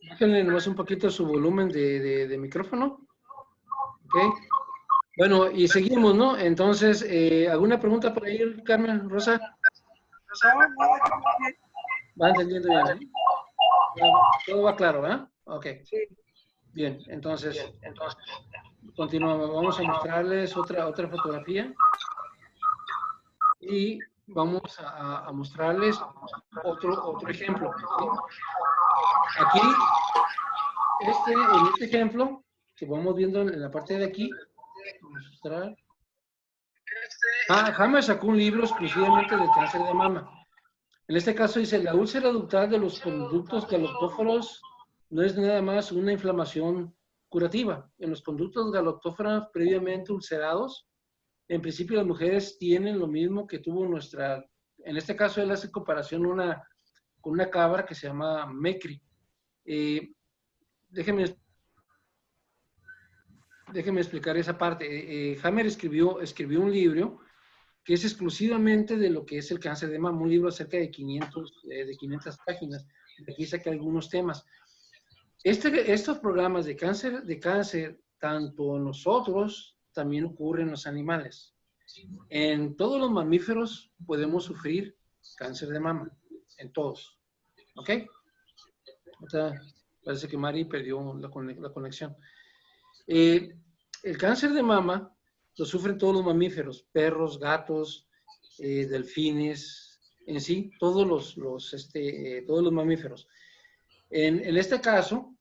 Bájenle nomás un poquito su volumen de micrófono. ¿Ok? Bueno, y seguimos, ¿no? Entonces, ¿alguna pregunta por ahí, Carmen, Rosa? Va entendiendo ya, ¿no? Todo va claro, ¿verdad? Ok. Bien, entonces, continuamos. Vamos a mostrarles otra fotografía. Y vamos a mostrarles otro ejemplo. Aquí, en este ejemplo, que vamos viendo en la parte de aquí, vamos a mostrar. Hammer sacó un libro exclusivamente del cáncer de mama. En este caso dice, la úlcera ductal de los conductos galactófaros no es nada más una inflamación curativa. En los conductos galactófaros previamente ulcerados, en principio las mujeres tienen lo mismo que tuvo en este caso él hace comparación con una cabra que se llama Mecri. Déjenme explicar esa parte. Hammer escribió un libro que es exclusivamente de lo que es el cáncer de mama, un libro acerca de 500 páginas. Aquí saqué algunos temas. Estos programas de cáncer, tanto en nosotros, también ocurren en los animales. En todos los mamíferos podemos sufrir cáncer de mama, en todos. ¿Ok? Parece que Mari perdió la conexión. El cáncer de mama lo sufren todos los mamíferos, perros, gatos, delfines, en sí, todos los mamíferos. En este caso,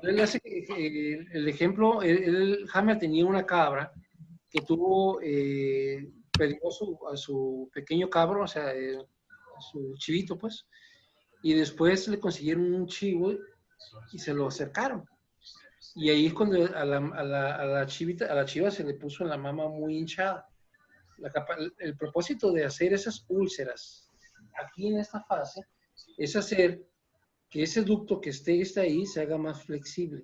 él hace el ejemplo, Hammer tenía una cabra que tuvo, perdió a su pequeño cabro, o sea, a su chivito, pues, y después le consiguieron un chivo y se lo acercaron. Y ahí es cuando a la chiva se le puso la mama muy hinchada. El propósito de hacer esas úlceras aquí en esta fase es hacer que ese ducto que está ahí se haga más flexible.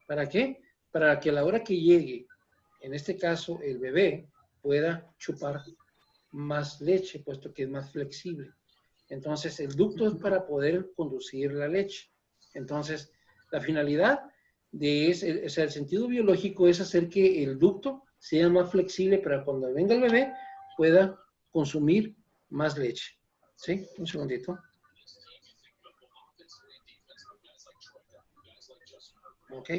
¿Para qué? Para que a la hora que llegue, en este caso el bebé, pueda chupar más leche, puesto que es más flexible. Entonces, el ducto es para poder conducir la leche. Entonces, la finalidad o sea, el sentido biológico es hacer que el ducto sea más flexible para cuando venga el bebé pueda consumir más leche. ¿Sí? Un segundito. ¿Ok?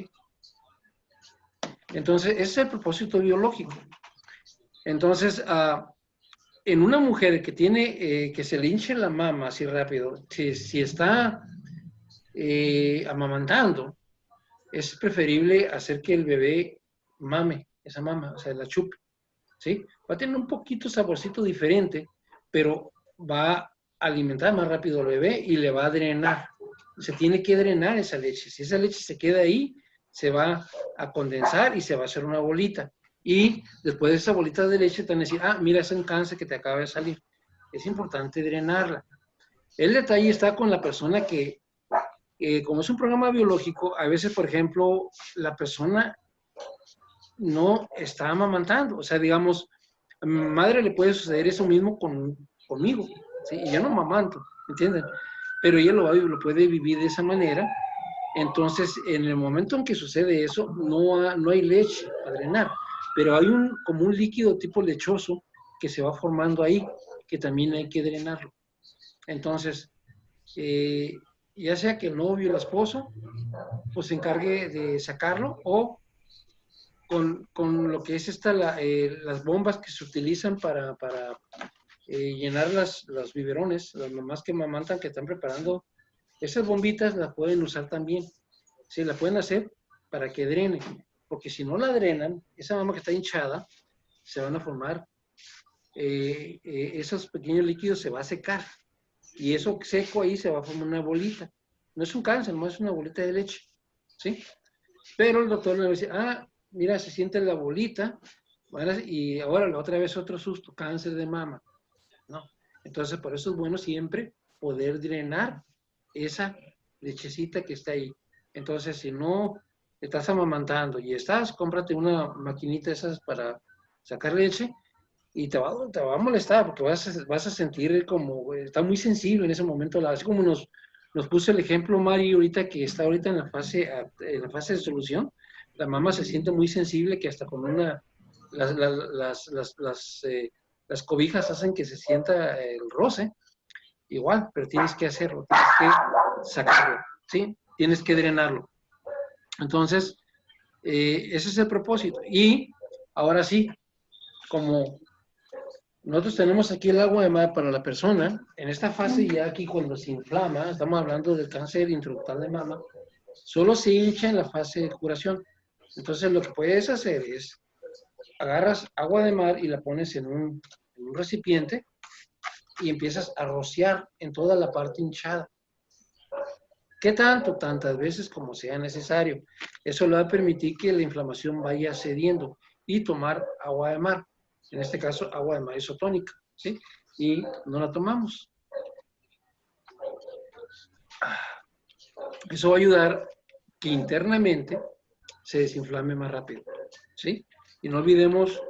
Entonces, ese es el propósito biológico. Entonces, en una mujer que tiene, que se le hinche la mama así rápido, si está amamantando, es preferible hacer que el bebé mame esa mama, o sea, la chupe, ¿sí? Va a tener un poquito saborcito diferente, pero va a alimentar más rápido al bebé y le va a drenar. Se tiene que drenar esa leche. Si esa leche se queda ahí, se va a condensar y se va a hacer una bolita. Y después de esa bolita de leche te van a decir, mira, es un cáncer que te acaba de salir. Es importante drenarla. El detalle está con la persona que, como es un programa biológico, a veces, por ejemplo, la persona no está amamantando. O sea, digamos, a mi madre le puede suceder eso mismo conmigo. ¿Sí? Y yo no amamanto, ¿entienden? Pero ella lo puede vivir de esa manera. Entonces, en el momento en que sucede eso, no hay leche a drenar, pero hay como un líquido tipo lechoso que se va formando ahí, que también hay que drenarlo. Entonces, ya sea que el novio o el esposo, pues se encargue de sacarlo, o con lo que es las bombas que se utilizan para llenar los biberones, las mamás que mamantan, que están preparando, esas bombitas las pueden usar también. Sí, la pueden hacer para que drene, porque si no la drenan, esa mama que está hinchada, se van a formar, esos pequeños líquidos se va a secar, y eso seco ahí se va a formar una bolita. No es un cáncer, no es una bolita de leche, ¿sí? Pero el doctor le va a decir, mira, se siente la bolita, y ahora la otra vez otro susto, cáncer de mama. No. Entonces, por eso es bueno siempre poder drenar esa lechecita que está ahí. Entonces, si no estás amamantando y cómprate una maquinita esas para sacar leche y te va a molestar porque vas a sentir como, está muy sensible en ese momento. Así como nos puso el ejemplo Mari ahorita, que está ahorita en la fase de solución, la mama se siente muy sensible, que hasta con las cobijas hacen que se sienta el roce, igual, pero tienes que hacerlo, tienes que sacarlo, ¿sí? Tienes que drenarlo. Entonces, ese es el propósito. Y ahora sí, como nosotros tenemos aquí el agua de mar para la persona, en esta fase ya aquí cuando se inflama, estamos hablando del cáncer intraductal de mama, solo se hincha en la fase de curación. Entonces, lo que puedes hacer es, agarras agua de mar y la pones en un recipiente y empiezas a rociar en toda la parte hinchada. ¿Qué tanto? Tantas veces como sea necesario. Eso le va a permitir que la inflamación vaya cediendo y tomar agua de mar. En este caso, agua de mar isotónica, ¿sí? Y no la tomamos. Eso va a ayudar que internamente se desinflame más rápido, ¿sí? Y no olvidemos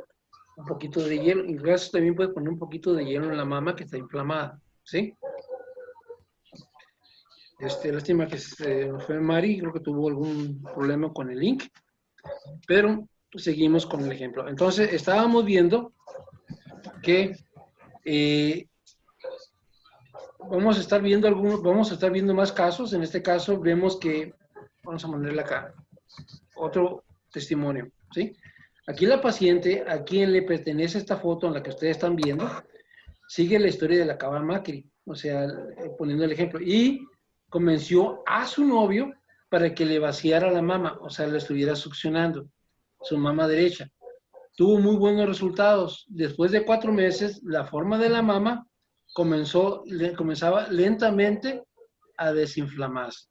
un poquito de hielo. Incluso también puedes poner un poquito de hielo en la mama que está inflamada, ¿sí? Lástima que se nos fue Mari, creo que tuvo algún problema con el link, pero seguimos con el ejemplo. Entonces, estábamos viendo que vamos a estar viendo más casos. En este caso vemos que, vamos a ponerle acá, otro testimonio, ¿sí? Aquí la paciente, a quien le pertenece esta foto en la que ustedes están viendo, sigue la historia de la cabra Macri, o sea, poniendo el ejemplo, y convenció a su novio para que le vaciara la mama, o sea, le estuviera succionando su mama derecha. tuvo muy buenos resultados. Después de 4 meses, la forma de la mama comenzaba lentamente a desinflamarse.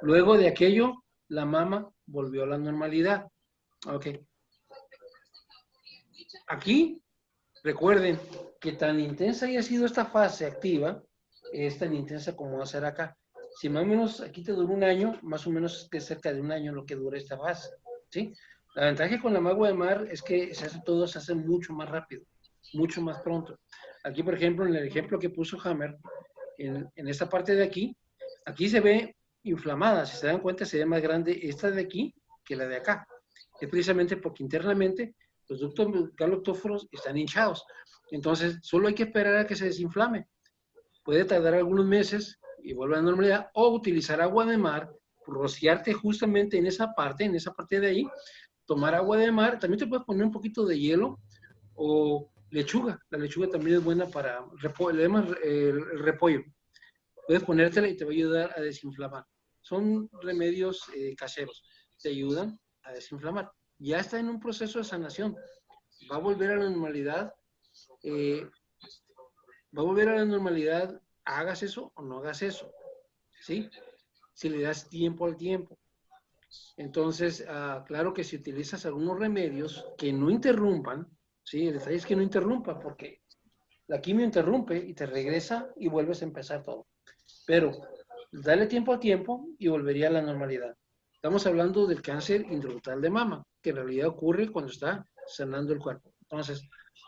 Luego de aquello, la mama volvió a la normalidad. Ok. Aquí, recuerden que tan intensa haya sido esta fase activa, es tan intensa como va a ser acá. Si más o menos aquí te dura un año, más o menos que cerca de un año lo que dura esta fase, ¿sí? La ventaja con la magua de mar es que todo se hace mucho más rápido, mucho más pronto. Aquí, por ejemplo, en el ejemplo que puso Hammer, en esta parte de aquí se ve inflamada. Si se dan cuenta, se ve más grande esta de aquí que la de acá. Es precisamente porque internamente los ductos galactóforos están hinchados. Entonces, solo hay que esperar a que se desinflame. Puede tardar algunos meses y vuelve a la normalidad, o utilizar agua de mar, rociarte justamente en esa parte de ahí, tomar agua de mar. También te puedes poner un poquito de hielo o lechuga. La lechuga también es buena para el repollo. Puedes ponértela y te va a ayudar a desinflamar. Son remedios caseros. Te ayudan a desinflamar. Ya está en un proceso de sanación. Va a volver a la normalidad. Hagas eso o no hagas eso. ¿Sí? Si le das tiempo al tiempo. Entonces, claro que si utilizas algunos remedios que no interrumpan, ¿sí? El detalle es que no interrumpa, porque la quimio interrumpe y te regresa y vuelves a empezar todo. Pero dale tiempo a tiempo y volvería a la normalidad. Estamos hablando del cáncer intraductal de mama, que en realidad ocurre cuando está sanando el cuerpo. Entonces,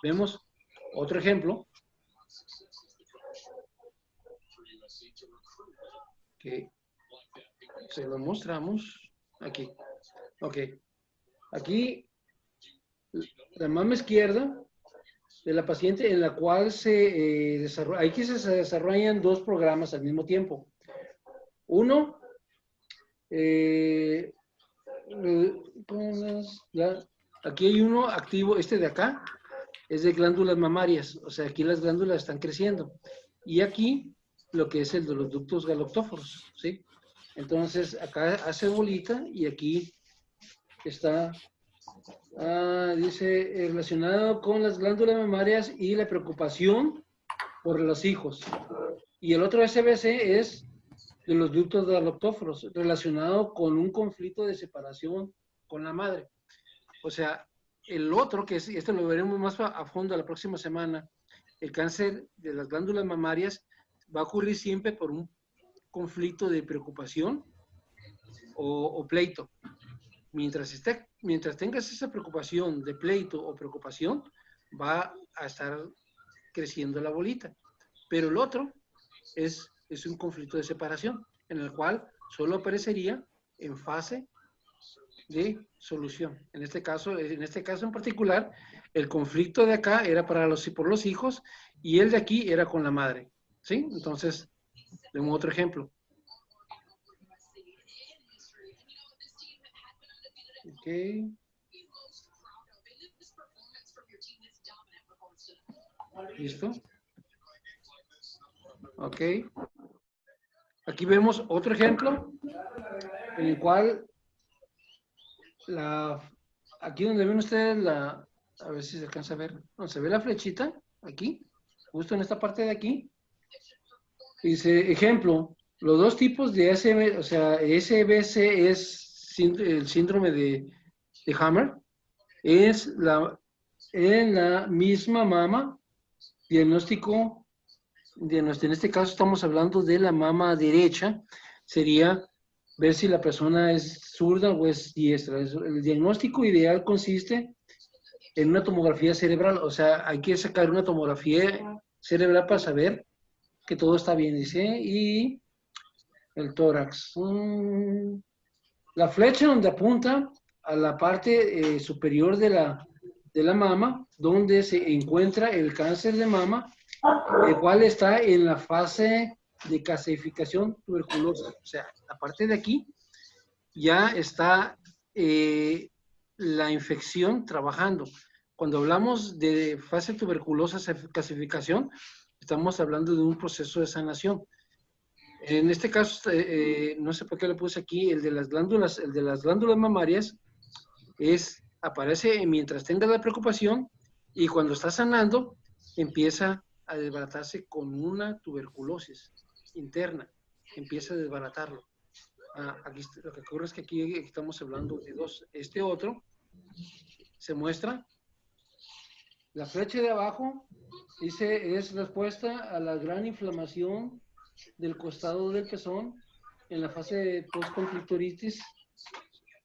vemos otro ejemplo. Que se lo mostramos aquí. Ok. Aquí, la mama izquierda de la paciente, en la cual aquí se desarrollan 2 programas al mismo tiempo. Uno, aquí hay uno activo, este de acá, es de glándulas mamarias, o sea, aquí las glándulas están creciendo. Y aquí, lo que es el de los ductos galactóforos, ¿sí? Entonces, acá hace bolita y aquí está, dice, relacionado con las glándulas mamarias y la preocupación por los hijos. Y el otro SBC es de los ductos galactóforos, relacionado con un conflicto de separación con la madre. O sea, el otro, que esto lo veremos más a fondo la próxima semana, el cáncer de las glándulas mamarias va a ocurrir siempre por un conflicto de preocupación o pleito. Mientras tengas esa preocupación de pleito o preocupación, va a estar creciendo la bolita. Pero el otro es un conflicto de separación, en el cual solo aparecería en fase de solución. En este caso en particular, el conflicto de acá era por los hijos y el de aquí era con la madre. ¿Sí? Entonces, tengo otro ejemplo. Ok. ¿Listo? Ok. Aquí vemos otro ejemplo en el cual aquí donde ven ustedes a ver si se alcanza a ver, no, se ve la flechita aquí, justo en esta parte de aquí. Dice, ejemplo, los 2 tipos de SBC, o sea, SBC es el síndrome de Hammer, es en la misma mama, diagnóstico, en este caso estamos hablando de la mama derecha, sería ver si la persona es zurda o es diestra. El diagnóstico ideal consiste en una tomografía cerebral, o sea, hay que sacar una tomografía cerebral para saber que todo está bien, dice, y el tórax. La flecha donde apunta a la parte superior de la mama, donde se encuentra el cáncer de mama, el cual está en la fase de calcificación tuberculosa. O sea, la parte de aquí ya está la infección trabajando. Cuando hablamos de fase tuberculosa calcificación, estamos hablando de un proceso de sanación. En este caso, no sé por qué le puse aquí, el de las glándulas mamarias es aparece mientras tenga la preocupación y cuando está sanando empieza a desbaratarse con una tuberculosis interna, empieza a desbaratarlo. Aquí, lo que ocurre es que aquí estamos hablando de dos. Este otro se muestra, la flecha de abajo dice es respuesta a la gran inflamación del costado del pezón en la fase de postconflictoritis,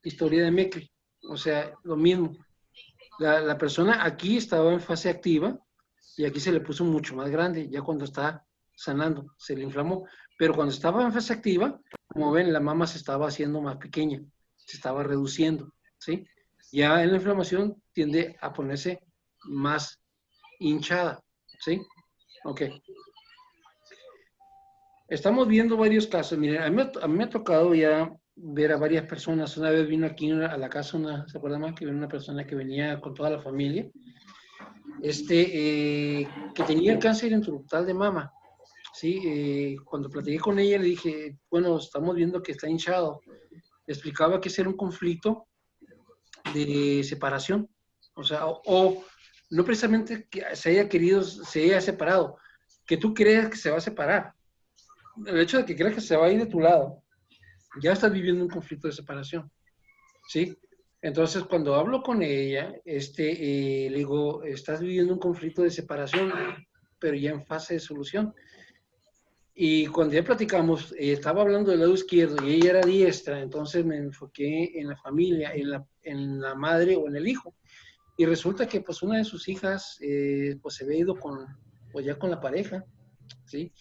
historia de Meckel. O sea, lo mismo. La persona aquí estaba en fase activa y aquí se le puso mucho más grande, ya cuando está sanando, se le inflamó. Pero cuando estaba en fase activa, como ven, la mama se estaba haciendo más pequeña, se estaba reduciendo, ¿sí? Ya en la inflamación tiende a ponerse más hinchada, ¿sí? Ok. Estamos viendo varios casos. Miren, a mí me ha tocado ya ver a varias personas. Una vez vino aquí a la casa, ¿se acuerdan más? Que vino una persona que venía con toda la familia, que tenía el cáncer interruptal de mama. ¿Sí? Cuando platiqué con ella le dije, bueno, estamos viendo que está hinchado. Le explicaba que ese era un conflicto de separación. O sea, o no precisamente que se haya separado, que tú creas que se va a separar. El hecho de que creas que se va a ir de tu lado, ya estás viviendo un conflicto de separación, ¿sí? Entonces, cuando hablo con ella, le digo, estás viviendo un conflicto de separación, pero ya en fase de solución. Y cuando ya platicamos, estaba hablando del lado izquierdo y ella era diestra, entonces me enfoqué en la familia, en la madre o en el hijo. Y resulta que pues una de sus hijas pues se había ido pues ya con la pareja, ¿sí?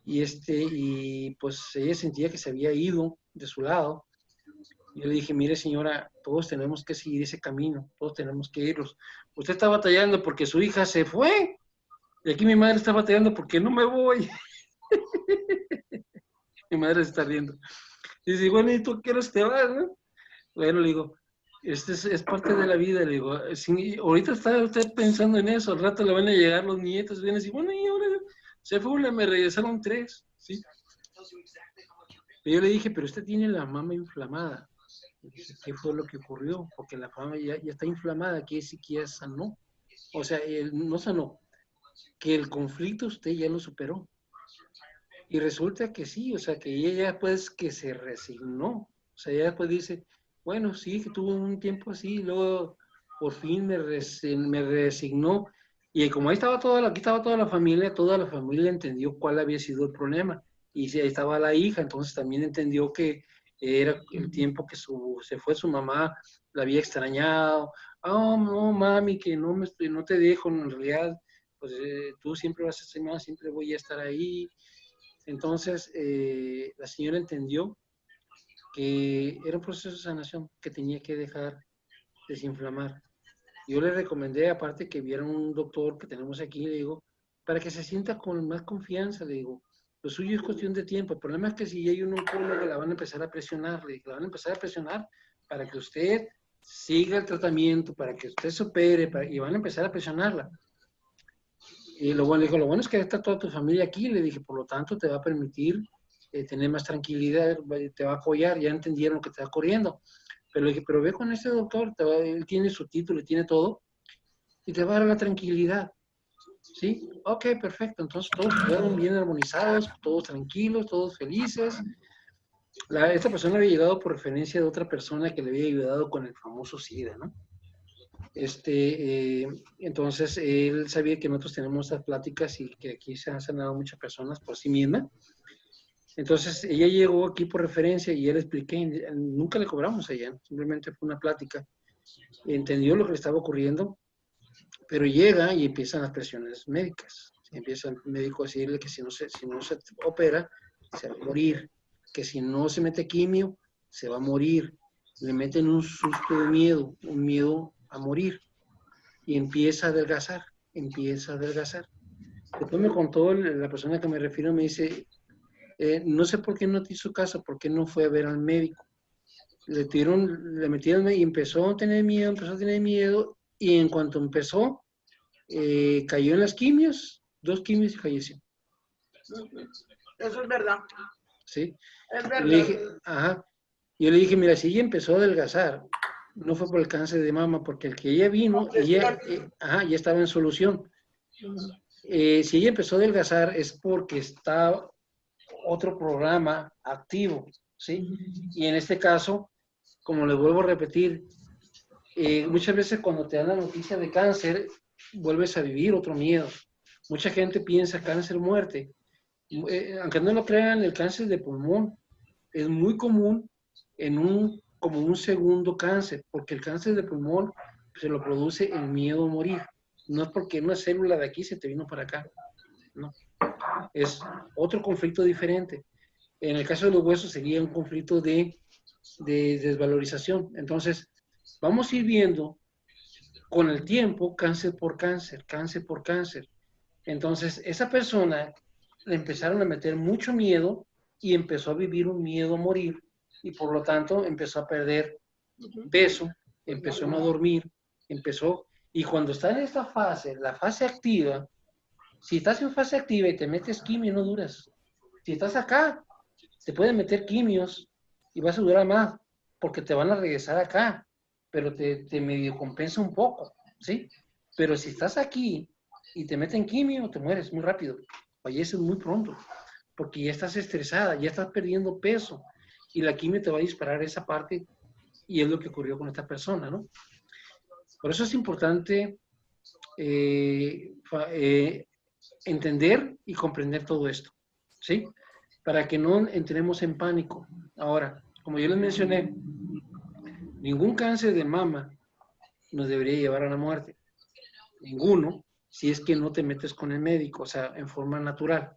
Y pues ella sentía que se había ido de su lado. Yo le dije, mire señora, todos tenemos que seguir ese camino, todos tenemos que irnos. Usted está batallando porque su hija se fue, y aquí mi madre está batallando porque no me voy. Mi madre se está riendo. Y dice, bueno, ¿y tú qué te vas, no? Bueno, le digo, es parte de la vida, le digo, ahorita está usted pensando en eso, al rato le van a llegar los nietos, vienen y dicen, bueno, y ahora se fue una, me regresaron 3, ¿sí? Y yo le dije, pero usted tiene la mama inflamada. Dice, ¿qué fue lo que ocurrió? Porque la mama ya está inflamada, que sí que ya sanó. O sea, no sanó, que el conflicto usted ya lo superó. Y resulta que sí, o sea, que ella pues que se resignó. O sea, ella pues dice, bueno, sí, que tuvo un tiempo así, luego por fin me resignó. Y como ahí estaba aquí estaba toda la familia entendió cuál había sido el problema. Y sí, ahí estaba la hija, entonces también entendió que era el tiempo que se fue su mamá, la había extrañado. Oh, no, mami, que no te dejo, en realidad, pues tú siempre vas a ser más, siempre voy a estar ahí. Entonces, la señora entendió que era un proceso de sanación que tenía que dejar desinflamar. Yo le recomendé, aparte, que viera un doctor que tenemos aquí, le digo, para que se sienta con más confianza, le digo, lo suyo es cuestión de tiempo. El problema es que si hay un oncólogo, la van a empezar a presionar, le digo, la van a empezar a presionar para que usted siga el tratamiento, para que usted se opere, y van a empezar a presionarla. Y lo bueno, dijo, lo bueno es que está toda tu familia aquí, le dije, por lo tanto te va a permitir tener más tranquilidad, te va a apoyar, ya entendieron que te está corriendo. Pero le dije, pero ve con este doctor, él tiene su título y tiene todo, y te va a dar la tranquilidad. ¿Sí? Ok, perfecto. Entonces todos quedaron bien armonizados, todos tranquilos, todos felices. Esta persona había llegado por referencia de otra persona que le había ayudado con el famoso SIDA, ¿no? Entonces él sabía que nosotros tenemos estas pláticas y que aquí se han sanado muchas personas por sí misma. Entonces ella llegó aquí por referencia y ya le expliqué, nunca le cobramos a ella, simplemente fue una plática. Entendió lo que le estaba ocurriendo, pero llega y empiezan las presiones médicas. Empieza el médico a decirle que si no se opera, se va a morir, que si no se mete quimio, se va a morir. Le meten un susto de miedo, un miedo a morir. Y empieza a adelgazar, empieza a adelgazar. Después me contó la persona que me refiero, me dice, no sé por qué no te hizo caso, por qué no fue a ver al médico. Le metieron y empezó a tener miedo, y en cuanto empezó, cayó en las quimios, 2 quimios y falleció. Eso es verdad. ¿Sí? Es verdad. Le dije, ajá. Yo le dije, mira, si ella empezó a adelgazar no fue por el cáncer de mama, porque el que ella vino, ella ya estaba en solución. Si ella empezó a adelgazar es porque está otro programa activo, ¿sí? Y en este caso, como les vuelvo a repetir, muchas veces cuando te dan la noticia de cáncer, vuelves a vivir otro miedo. Mucha gente piensa cáncer, muerte. Aunque no lo crean, el cáncer de pulmón es muy común como un segundo cáncer, porque el cáncer de pulmón se lo produce el miedo a morir. No es porque una célula de aquí se te vino para acá, no. Es otro conflicto diferente. En el caso de los huesos sería un conflicto de desvalorización. Entonces, vamos a ir viendo con el tiempo cáncer por cáncer, cáncer por cáncer. Entonces, esa persona le empezaron a meter mucho miedo y empezó a vivir un miedo a morir y por lo tanto empezó a perder peso, empezó a no dormir, y cuando está en esta fase, la fase activa, si estás en fase activa y te metes quimio, no duras. Si estás acá, te pueden meter quimios y vas a durar más, porque te van a regresar acá, pero te medio compensa un poco, ¿sí? Pero si estás aquí y te meten quimio, te mueres muy rápido, falleces muy pronto, porque ya estás estresada, ya estás perdiendo peso, y la quimio te va a disparar esa parte, y es lo que ocurrió con esta persona, ¿no? Por eso es importante entender y comprender todo esto, ¿sí? Para que no entremos en pánico. Ahora, como yo les mencioné, ningún cáncer de mama nos debería llevar a la muerte. Ninguno, si es que no te metes con el médico, o sea, en forma natural.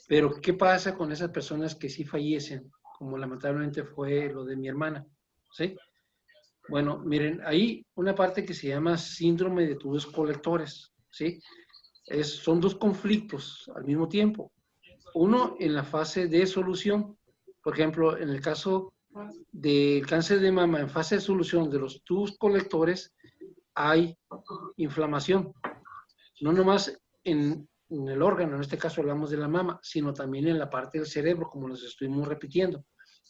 Pero, ¿qué pasa con esas personas que sí fallecen? Como lamentablemente fue lo de mi hermana, ¿sí? Bueno, miren, hay una parte que se llama síndrome de tubos colectores, ¿sí? Son dos conflictos al mismo tiempo. Uno en la fase de solución, por ejemplo, en el caso del cáncer de mama, en fase de solución de los tubos colectores, hay inflamación. No nomás en el órgano, en este caso hablamos de la mama, sino también en la parte del cerebro, como les estuvimos repitiendo.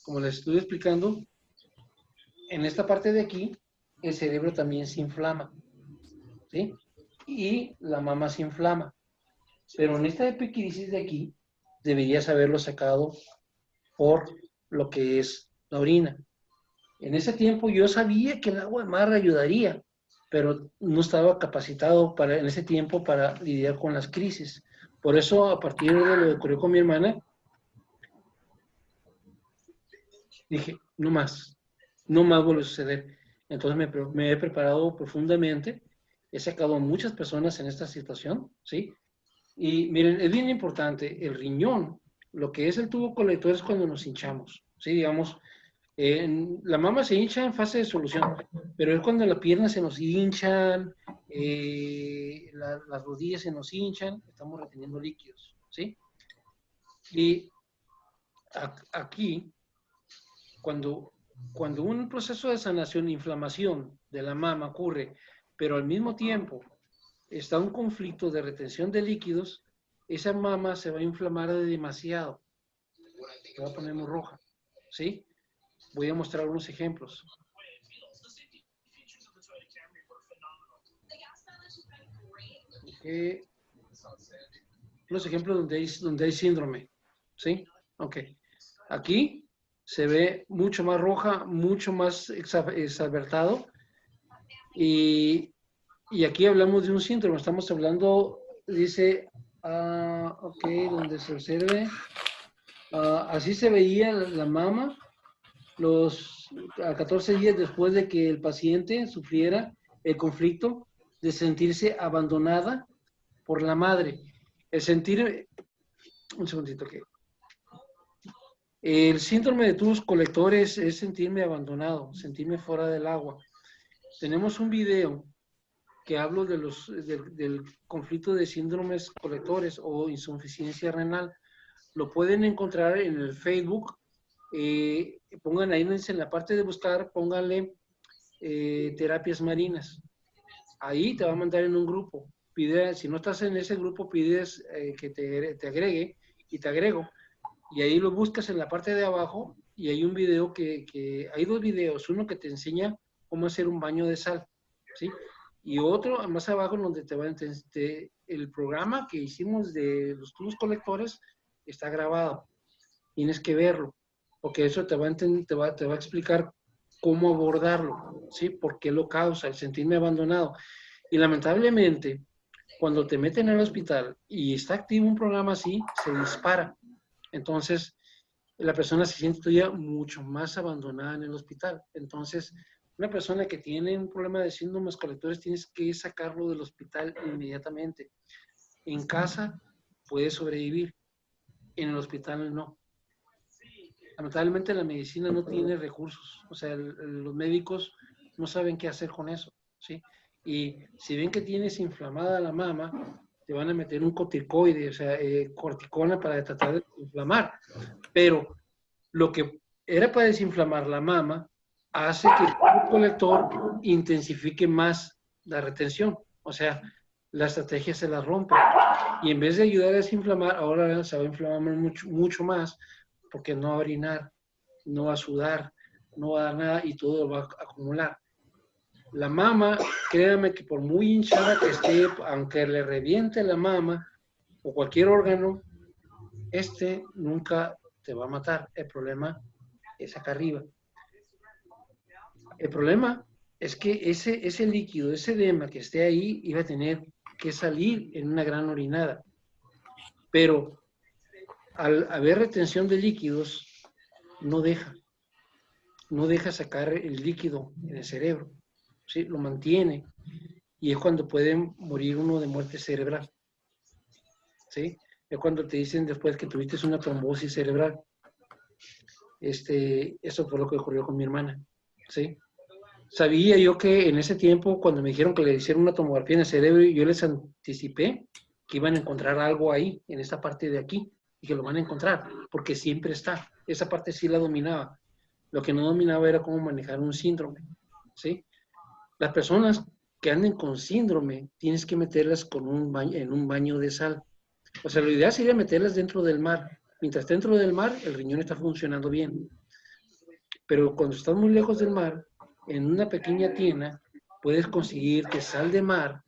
Como les estoy explicando, en esta parte de aquí, el cerebro también se inflama, ¿sí? Y la mama se inflama. Pero en esta epicrisis de aquí, deberías haberlo sacado por lo que es la orina. En ese tiempo yo sabía que el agua de mar ayudaría, pero no estaba capacitado en ese tiempo para lidiar con las crisis. Por eso, a partir de lo que ocurrió con mi hermana, dije, no más vuelve a suceder. Entonces me he preparado profundamente, he sacado a muchas personas en esta situación, ¿sí? Y miren, es bien importante, el riñón, lo que es el tubo colector es cuando nos hinchamos, ¿sí? Digamos, la mama se hincha en fase de solución, pero es cuando las piernas se nos hinchan, las rodillas se nos hinchan, estamos reteniendo líquidos, ¿sí? Y aquí, cuando un proceso de sanación e inflamación de la mama ocurre, pero al mismo tiempo está un conflicto de retención de líquidos, esa mama se va a inflamar demasiado, se va a poner muy roja, ¿sí? Voy a mostrar unos ejemplos. Los ejemplos donde hay síndrome, ¿sí? Ok. Aquí se ve mucho más roja, mucho más exalbertado. Y aquí hablamos de un síndrome. Estamos hablando, dice, ok, donde se observe. Así se veía la mama a 14 días después de que el paciente sufriera el conflicto de sentirse abandonada por la madre. Un segundito, que el síndrome de tubos colectores es sentirme abandonado, sentirme fuera del agua. Tenemos un video que hablo del conflicto de síndromes colectores o insuficiencia renal. Lo pueden encontrar en el Facebook. Pongan ahí en la parte de buscar, pónganle terapias marinas. Ahí te va a mandar en un grupo. Si no estás en ese grupo, pides que te agregue y te agrego. Y ahí lo buscas en la parte de abajo y hay un video hay dos videos. Uno que te enseña cómo hacer un baño de sal, ¿sí? Y otro más abajo donde te va a entender el programa que hicimos de los tubos colectores está grabado. Tienes que verlo, porque eso te va a explicar cómo abordarlo, ¿sí? ¿Por qué lo causa? El sentirme abandonado. Y lamentablemente, cuando te meten al hospital y está activo un programa así, se dispara. Entonces, la persona se siente todavía mucho más abandonada en el hospital. Entonces, una persona que tiene un problema de síndromes colectores, tienes que sacarlo del hospital inmediatamente. En casa puede sobrevivir, en el hospital no. Lamentablemente la medicina no tiene recursos, o sea, los médicos no saben qué hacer con eso, ¿sí? Y si ven que tienes inflamada la mama, te van a meter un corticoide, o sea, corticona para tratar de inflamar. Pero lo que era para desinflamar la mama hace que el colector intensifique más la retención, o sea, la estrategia se la rompe. Y en vez de ayudar a desinflamar, ahora se va a inflamar mucho, mucho más, porque no va a orinar, no va a sudar, no va a dar nada y todo va a acumular. La mama, créame que por muy hinchada que esté, aunque le reviente la mama o cualquier órgano, nunca te va a matar. El problema es acá arriba. El problema es que ese líquido, ese edema que esté ahí, iba a tener que salir en una gran orinada. Pero al haber retención de líquidos, no deja sacar el líquido en el cerebro, ¿sí? Lo mantiene y es cuando puede morir uno de muerte cerebral, ¿sí? Es cuando te dicen después que tuviste una trombosis cerebral. Eso fue lo que ocurrió con mi hermana, ¿sí? Sabía yo que en ese tiempo, cuando me dijeron que le hicieron una tomografía en el cerebro, yo les anticipé que iban a encontrar algo ahí, en esta parte de aquí, y que lo van a encontrar, porque siempre está. Esa parte sí la dominaba. Lo que no dominaba era cómo manejar un síndrome, ¿sí? Las personas que anden con síndrome, tienes que meterlas en un baño de sal. O sea, lo ideal sería meterlas dentro del mar. Mientras dentro del mar, el riñón está funcionando bien. Pero cuando estás muy lejos del mar, en una pequeña tina, puedes conseguirte sal de mar,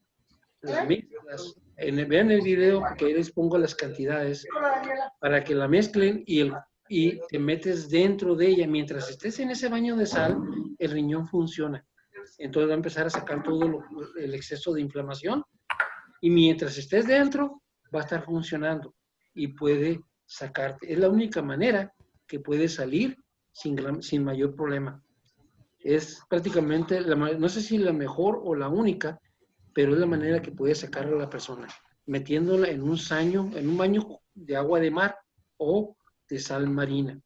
la mezclas. Vean el video, porque ahí les pongo las cantidades, para que la mezclen y te metes dentro de ella. Mientras estés en ese baño de sal, el riñón funciona. Entonces va a empezar a sacar todo el exceso de inflamación y mientras estés dentro, va a estar funcionando y puede sacarte. Es la única manera que puede salir sin mayor problema. Es prácticamente, no sé si la mejor o la única, pero es la manera que puede sacar a la persona, metiéndola en un baño de agua de mar o de sal marina,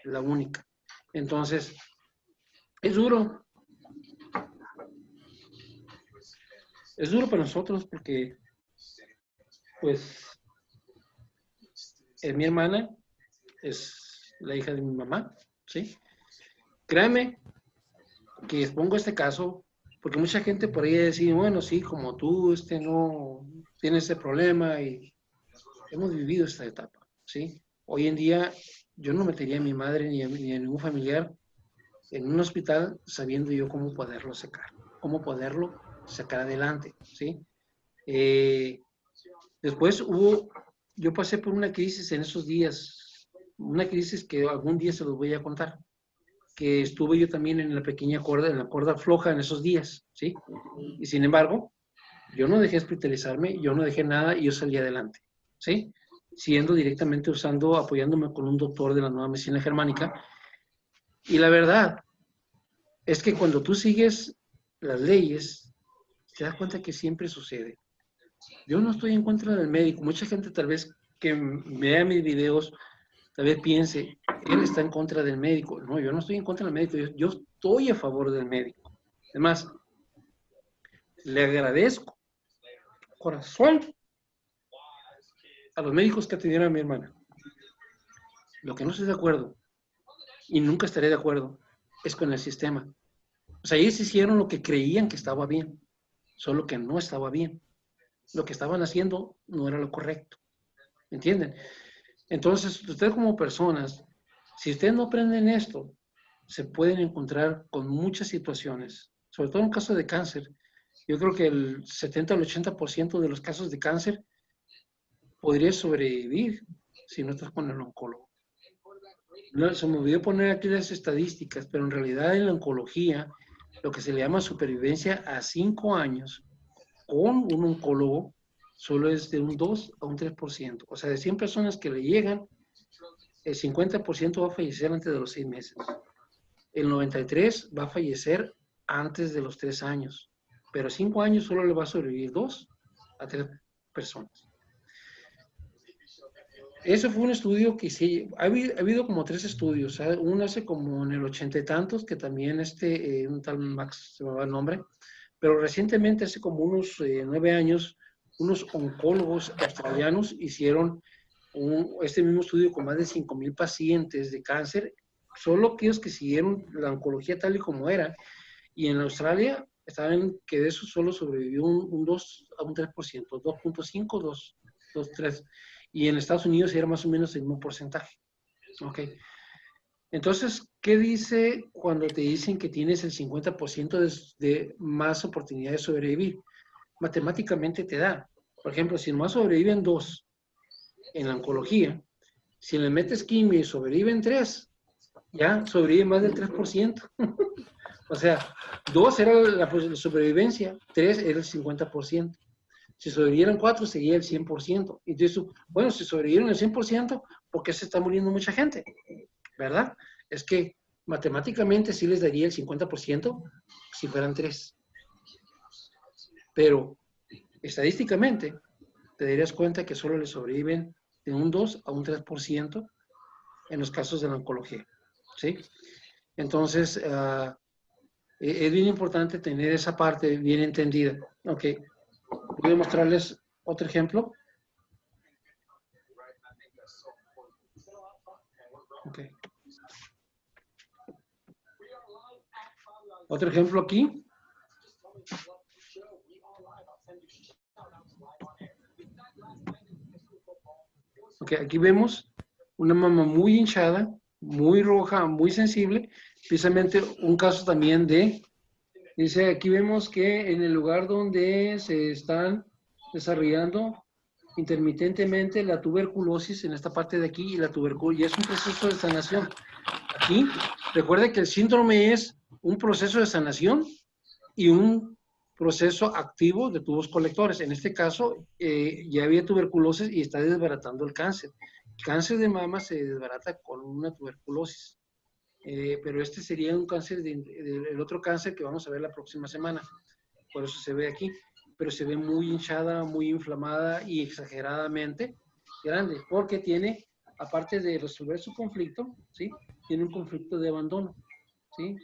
la única. Entonces, es duro. Es duro para nosotros porque, pues, mi hermana es la hija de mi mamá, ¿sí? Créame que expongo este caso porque mucha gente por ahí decir, bueno, sí, como tú, no tiene ese problema y hemos vivido esta etapa, ¿sí? Hoy en día yo no metería a mi madre ni a ningún familiar en un hospital sabiendo yo cómo poderlo sacar adelante, ¿sí? Después yo pasé por una crisis en esos días, una crisis que algún día se los voy a contar, que estuve yo también en la pequeña cuerda, en la cuerda floja en esos días, ¿sí? Y sin embargo, yo no dejé hospitalizarme, yo no dejé nada y yo salí adelante, ¿sí? Siendo directamente apoyándome con un doctor de la nueva medicina germánica. Y la verdad es que cuando tú sigues las leyes, te das cuenta que siempre sucede. Yo no estoy en contra del médico. Mucha gente tal vez que vea mis videos, tal vez piense, él está en contra del médico. No, yo no estoy en contra del médico, yo estoy a favor del médico. Además, le agradezco, corazón, a los médicos que atendieron a mi hermana. Lo que no estoy de acuerdo, y nunca estaré de acuerdo, es con el sistema. O sea, ellos hicieron lo que creían que estaba bien, solo que no estaba bien. Lo que estaban haciendo no era lo correcto. ¿Me entienden? Entonces, ustedes como personas, si ustedes no aprenden esto, se pueden encontrar con muchas situaciones, sobre todo en caso de cáncer. Yo creo que el 70 al 80% de los casos de cáncer podría sobrevivir si no estás con el oncólogo. No, se me olvidó poner aquí las estadísticas, pero en realidad en la oncología, lo que se le llama supervivencia a 5 años con un oncólogo solo es de un 2 a un 3%. O sea, de 100 personas que le llegan, el 50% va a fallecer antes de los 6 meses. El 93% va a fallecer antes de los 3 años. Pero a 5 años solo le va a sobrevivir 2 a 3 personas. Eso fue un estudio que sí, ha habido como 3 estudios. ¿Sabes? Uno hace como en el 80 y tantos, que también un tal Max, se me va el nombre, pero recientemente, hace como unos 9 años, unos oncólogos australianos hicieron este mismo estudio con más de 5,000 pacientes de cáncer, solo aquellos que siguieron la oncología tal y como era. Y en Australia estaban que de eso solo sobrevivió un 2 a un 3%, 2.5, 2, 3. Y en Estados Unidos era más o menos el mismo porcentaje. Ok. Entonces, ¿qué dice cuando te dicen que tienes el 50% de más oportunidad de sobrevivir? Matemáticamente te da. Por ejemplo, si nomás sobreviven 2 en la oncología, si le metes quimio y sobreviven 3, ya sobrevive más del 3%. O sea, 2 era la sobrevivencia, 3 era el 50%. Si sobrevivieran 4, sería el 100%. Entonces, bueno, si sobrevivieron el 100%, ¿por qué se está muriendo mucha gente? ¿Verdad? Es que matemáticamente sí les daría el 50% si fueran 3. Pero estadísticamente te darías cuenta que solo le sobreviven de un 2 a un 3% en los casos de la oncología. ¿Sí? Entonces, es bien importante tener esa parte bien entendida. Ok. Voy a mostrarles otro ejemplo. Okay. Otro ejemplo aquí. Okay, aquí vemos una mama muy hinchada, muy roja, muy sensible. Precisamente un caso también dice, aquí vemos que en el lugar donde se están desarrollando intermitentemente la tuberculosis, en esta parte de aquí, y la tuberculosis, y es un proceso de sanación. Aquí, recuerde que el síndrome es un proceso de sanación y un proceso activo de tubos colectores. En este caso, ya había tuberculosis y está desbaratando el cáncer. El cáncer de mama se desbarata con una tuberculosis, pero este sería un cáncer, el otro cáncer que vamos a ver la próxima semana. Por eso se ve aquí, pero se ve muy hinchada, muy inflamada y exageradamente grande, porque tiene, aparte de resolver su conflicto, ¿sí? Tiene un conflicto de abandono, ¿sí?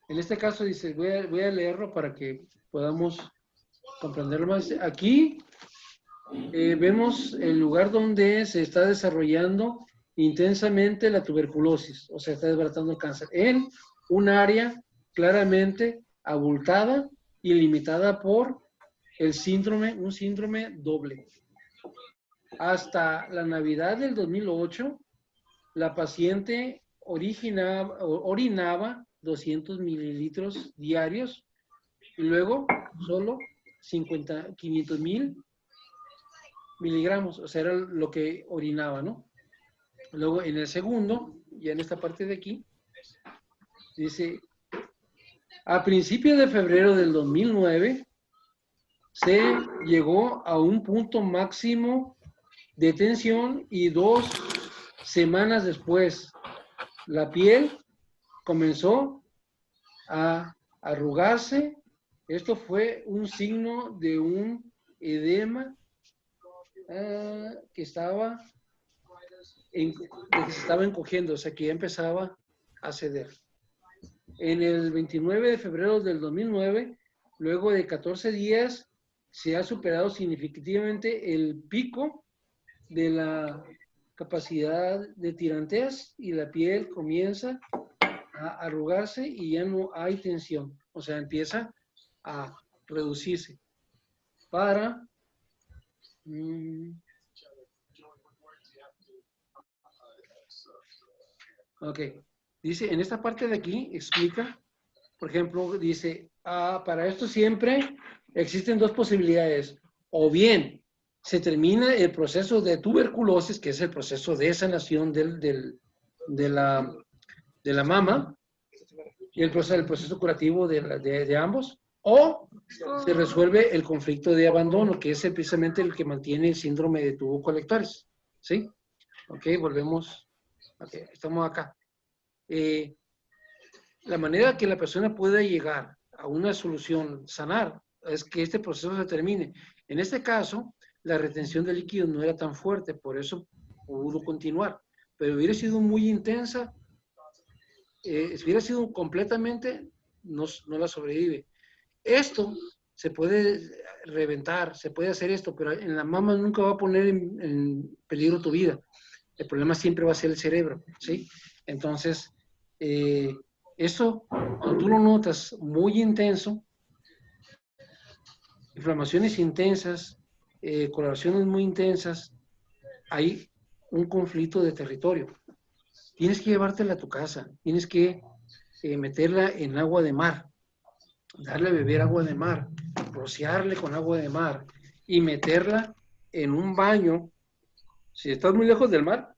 En este caso dice, voy a leerlo para que podamos comprenderlo más. Aquí vemos el lugar donde se está desarrollando intensamente la tuberculosis, o sea, está desbaratando el cáncer, en un área claramente abultada y limitada por el síndrome, un síndrome doble. Hasta la Navidad del 2008, la paciente orinaba 200 mililitros diarios y luego solo 500,000 miligramos, o sea, era lo que orinaba, ¿no? Luego en el segundo, ya en esta parte de aquí, dice, a principios de febrero del 2009, se llegó a un punto máximo de tensión y 2 semanas después, la piel comenzó a arrugarse. Esto fue un signo de un edema que se estaba encogiendo, o sea que ya empezaba a ceder. En el 29 de febrero del 2009, luego de 14 días, se ha superado significativamente el pico de la capacidad de tiranteas y la piel comienza a arrugarse y ya no hay tensión, o sea, empieza a reducirse para Ok. Dice, en esta parte de aquí explica, por ejemplo, dice, para esto siempre existen dos posibilidades. O bien se termina el proceso de tuberculosis, que es el proceso de sanación de la mama, y el proceso curativo de ambos, o se resuelve el conflicto de abandono, que es precisamente el que mantiene el síndrome de tubo colectores. ¿Sí? Ok, volvemos. Ok, estamos acá. La manera que la persona pueda llegar a una solución, sanar, es que este proceso se termine. En este caso, la retención de líquidos no era tan fuerte, por eso pudo continuar. Pero hubiera sido muy intensa, si hubiera sido completamente, no la sobrevive. Esto se puede reventar, se puede hacer esto, pero en la mama nunca va a poner en peligro tu vida. El problema siempre va a ser el cerebro, ¿sí? Entonces, eso, cuando tú lo notas muy intenso, inflamaciones intensas, coloraciones muy intensas, hay un conflicto de territorio. Tienes que llevártela a tu casa, tienes que meterla en agua de mar, darle a beber agua de mar, rociarle con agua de mar y meterla en un baño. Si estás muy lejos del mar,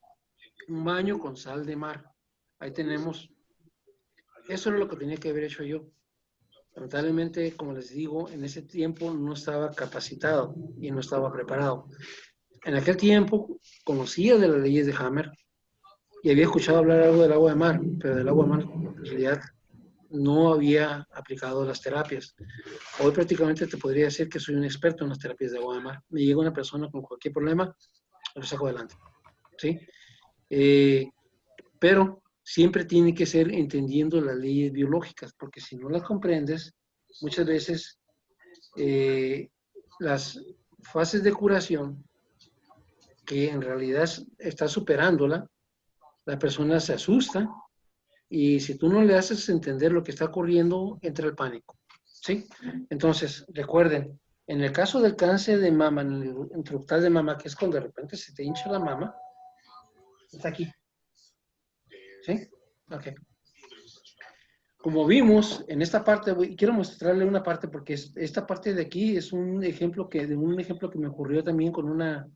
un baño con sal de mar. Ahí tenemos. Eso es lo que tenía que haber hecho yo. Lamentablemente, como les digo, en ese tiempo no estaba capacitado y no estaba preparado. En aquel tiempo conocía de las leyes de Hammer y había escuchado hablar algo del agua de mar, pero del agua de mar en realidad no había aplicado las terapias. Hoy prácticamente te podría decir que soy un experto en las terapias de agua de mar. Me llega una persona con cualquier problema, lo saco adelante. ¿Sí? Pero siempre tiene que ser entendiendo las leyes biológicas, porque si no las comprendes, muchas veces las fases de curación, que en realidad está superándola, la persona se asusta y si tú no le haces entender lo que está ocurriendo, entra el pánico. ¿Sí? Entonces, recuerden, en el caso del cáncer de mama, en el interruptal de mama, que es cuando de repente se te hincha la mama, está aquí. ¿Sí? Ok. Como vimos en esta parte, quiero mostrarle una parte porque esta parte de aquí es un ejemplo que me ocurrió también con una...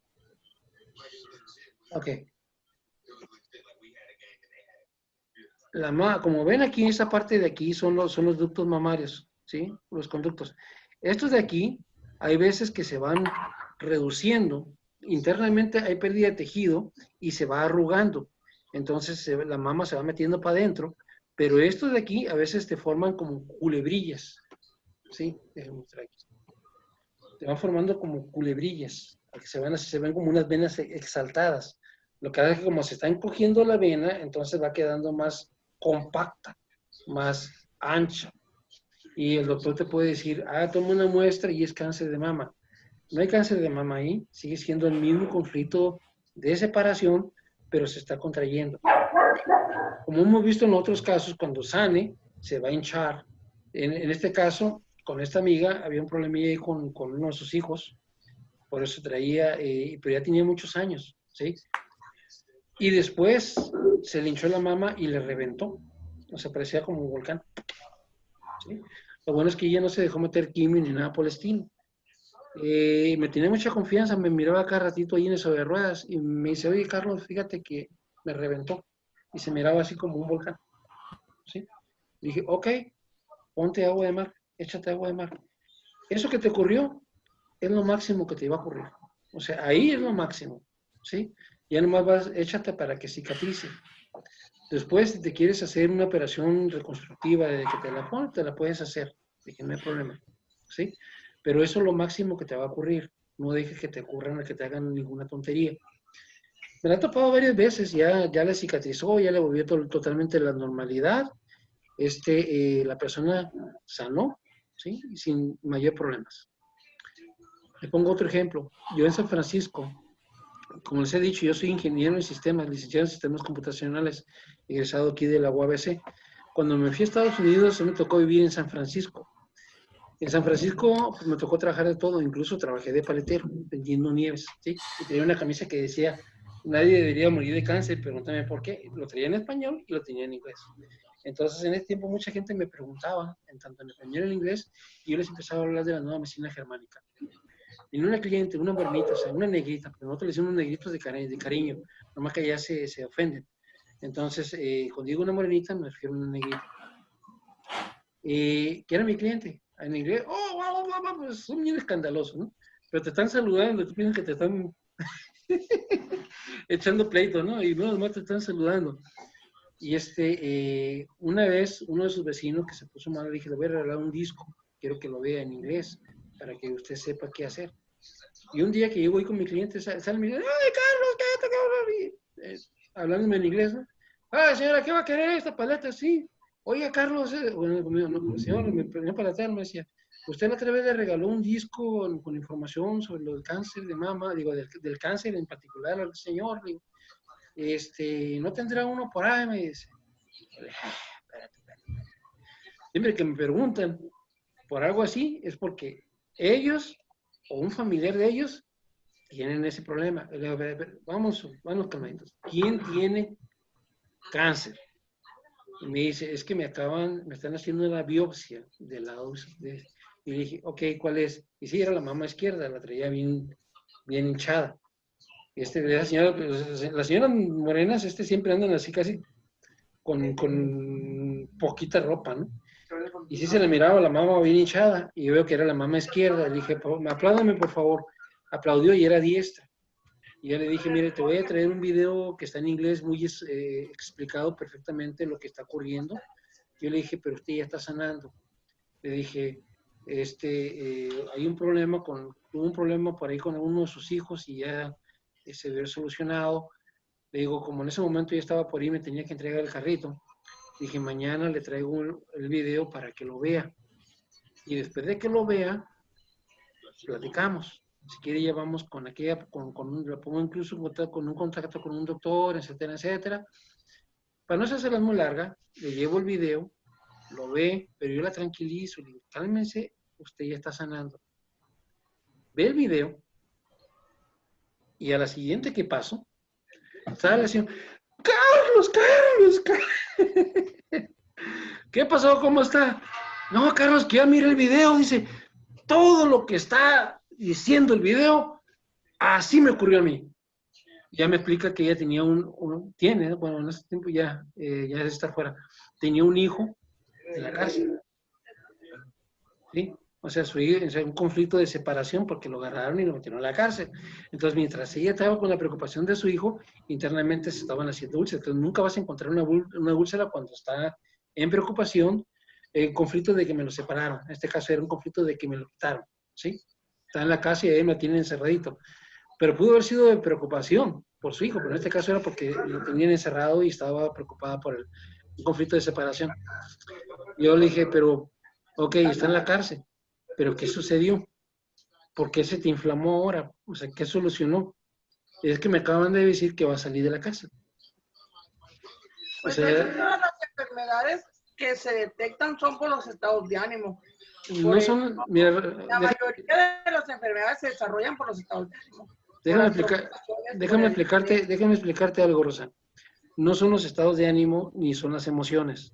Ok. Como ven aquí, esta parte de aquí son los ductos mamarios, ¿sí? Los conductos. Estos de aquí, hay veces que se van reduciendo. Internamente hay pérdida de tejido y se va arrugando. Entonces la mama se va metiendo para adentro. Pero estos de aquí a veces te forman como culebrillas. ¿Sí? Déjenme mostrar aquí. Te van formando como culebrillas. Se ven como unas venas exaltadas. Lo que hace es que como se está encogiendo la vena, entonces va quedando más compacta, más ancha. Y el doctor te puede decir, toma una muestra y es cáncer de mama. No hay cáncer de mama ahí, sigue siendo el mismo conflicto de separación, pero se está contrayendo. Como hemos visto en otros casos, cuando sane, se va a hinchar. En este caso, con esta amiga, había un problemilla ahí con uno de sus hijos, por eso traía, pero ya tenía muchos años, ¿sí? Y después se le hinchó la mama y le reventó. O sea, parecía como un volcán. ¿Sí? Lo bueno es que ella no se dejó meter quimio ni nada por el estilo. Me tenía mucha confianza, me miraba cada ratito ahí en el sobre ruedas y me dice, oye, Carlos, fíjate que me reventó. Y se miraba así como un volcán. ¿Sí? Dije, ok, ponte agua de mar, échate agua de mar. Eso que te ocurrió es lo máximo que te iba a ocurrir. O sea, ahí es lo máximo. ¿Sí? Ya nomás échate para que cicatrice. Después, si te quieres hacer una operación reconstructiva de que te la pones, te la puedes hacer. Dije, no hay problema. ¿Sí? Pero eso es lo máximo que te va a ocurrir. No dejes que te ocurran, que te hagan ninguna tontería. Me la he topado varias veces, ya le cicatrizó, ya le volvió totalmente la normalidad. La persona sanó, ¿sí? Sin mayor problemas. Le pongo otro ejemplo. Yo en San Francisco, como les he dicho, yo soy ingeniero en sistemas, licenciado en sistemas computacionales, egresado aquí de la UABC. Cuando me fui a Estados Unidos, me tocó vivir en San Francisco. En San Francisco pues, me tocó trabajar de todo, incluso trabajé de paletero, vendiendo nieves, ¿sí? Y tenía una camisa que decía, nadie debería morir de cáncer, pregúntame por qué. Lo traía en español y lo tenía en inglés. Entonces, en ese tiempo mucha gente me preguntaba, en tanto en español y en inglés, y yo les empezaba a hablar de la nueva medicina germánica. Y una cliente, una morenita, o sea, una negrita, pero nosotros le decimos unos negritos de cariño, nomás que allá se ofenden. Entonces, cuando digo una morenita, me refiero a una negrita. Que era mi cliente, en inglés, pues son bien escandalosos, ¿no? Pero te están saludando, tú piensas que te están echando pleito, ¿no? Y no, nomás te están saludando. Y una vez, uno de sus vecinos que se puso mal, le dije, le voy a regalar un disco, quiero que lo vea en inglés, para que usted sepa qué hacer. Y un día que yo voy con mi cliente, sale mi cliente, ¡ay, Carlos, cállate! Hablándome en inglés, ¿no? ¡Ah, señora, qué va a querer esta paleta así! Oiga, Carlos, bueno, conmigo, no, señor, me venía para atrás, me decía, usted la otra vez le regaló un disco con información sobre lo del cáncer de mama, digo, del cáncer en particular al señor, digo, no tendrá uno por ahí, me dice. Espérate. Siempre que me preguntan por algo así, es porque ellos o un familiar de ellos tienen ese problema. Vamos calmaditos. ¿Quién tiene cáncer? Y me dice, es que me están haciendo una biopsia del lado y le dije, ok, ¿cuál es? Y sí, era la mama izquierda, la traía bien hinchada. La señora morenas, siempre andan así casi con poquita ropa, ¿no? Y sí se le miraba la mama bien hinchada, y yo veo que era la mama izquierda. Le dije, apláudame por favor. Aplaudió y era diestra. Y ya le dije, mire, te voy a traer un video que está en inglés muy explicado perfectamente lo que está ocurriendo. Yo le dije, pero usted ya está sanando. Le dije, hay un problema tuvo un problema por ahí con uno de sus hijos y ya se ve solucionado. Le digo, como en ese momento ya estaba por ahí, me tenía que entregar el carrito. Dije, mañana le traigo el video para que lo vea. Y después de que lo vea, platicamos. Si quiere, ya vamos con aquella, lo pongo incluso con un contacto con un doctor, etcétera, etcétera. Para no hacerla muy larga, le llevo el video, lo ve, pero yo la tranquilizo, le digo, cálmese, usted ya está sanando. Ve el video, y a la siguiente que paso, sale la señora, Carlos. ¿Qué pasó? ¿Cómo está? No, Carlos, que ya mire el video, dice, todo lo que está diciendo el video, así me ocurrió a mí. Ya me explica que ella tenía bueno, en ese tiempo ya de estar fuera, tenía un hijo en la cárcel. ¿Sí? O sea, un conflicto de separación porque lo agarraron y lo metieron a la cárcel. Entonces, mientras ella estaba con la preocupación de su hijo, internamente se estaban haciendo úlceras. Entonces, nunca vas a encontrar una úlcera cuando está en preocupación, en conflicto de que me lo separaron. En este caso era un conflicto de que me lo quitaron. ¿Sí? Está en la casa y ahí me tienen encerradito. Pero pudo haber sido de preocupación por su hijo, pero en este caso era porque lo tenían encerrado y estaba preocupada por un conflicto de separación. Yo le dije, pero, ok, está en la cárcel, pero ¿qué sucedió? ¿Por qué se te inflamó ahora? O sea, ¿qué solucionó? Es que me acaban de decir que va a salir de la cárcel. Pues todas las enfermedades que se detectan son por los estados de ánimo. No son, mira, la mayoría de las enfermedades se desarrollan por los estados de ánimo. Déjame explicarte algo, Rosa. No son los estados de ánimo ni son las emociones.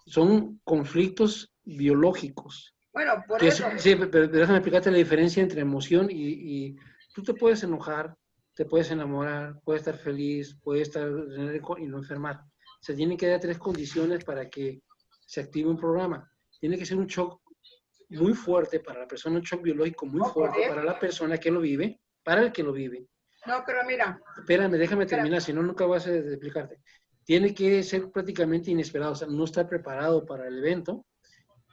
Son conflictos biológicos. Bueno, por eso. Sí, pero déjame explicarte la diferencia entre emoción y tú te puedes enojar, te puedes enamorar, puedes estar feliz, puedes estar y no enfermar. Se tienen que dar 3 condiciones para que se active un programa. Tiene que ser un shock muy fuerte para la persona, un shock biológico muy fuerte para la persona que lo vive, para el que lo vive. No, pero mira. Espérame, déjame terminar, si no, nunca vas a explicarte. Tiene que ser prácticamente inesperado, o sea, no estar preparado para el evento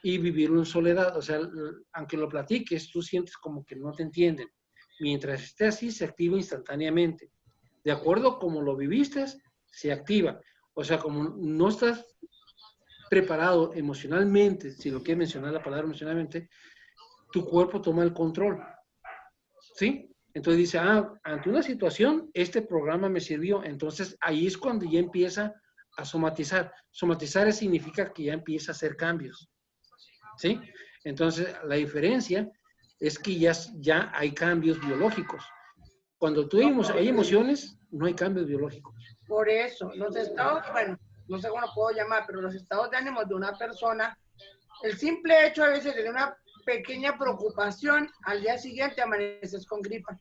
y vivirlo en soledad. O sea, aunque lo platiques, tú sientes como que no te entienden. Mientras esté así, se activa instantáneamente. De acuerdo a cómo lo viviste, se activa. O sea, como no estás preparado emocionalmente, si lo quieres mencionar la palabra emocionalmente, tu cuerpo toma el control. ¿Sí? Entonces dice, ante una situación, este programa me sirvió. Entonces ahí es cuando ya empieza a somatizar. Somatizar significa que ya empieza a hacer cambios. ¿Sí? Entonces la diferencia es que ya hay cambios biológicos. Cuando tú hay emociones, no hay cambios biológicos. Por eso, los estados, bueno, no sé cómo lo puedo llamar, pero los estados de ánimo de una persona, el simple hecho a veces de una pequeña preocupación, al día siguiente amaneces con gripa.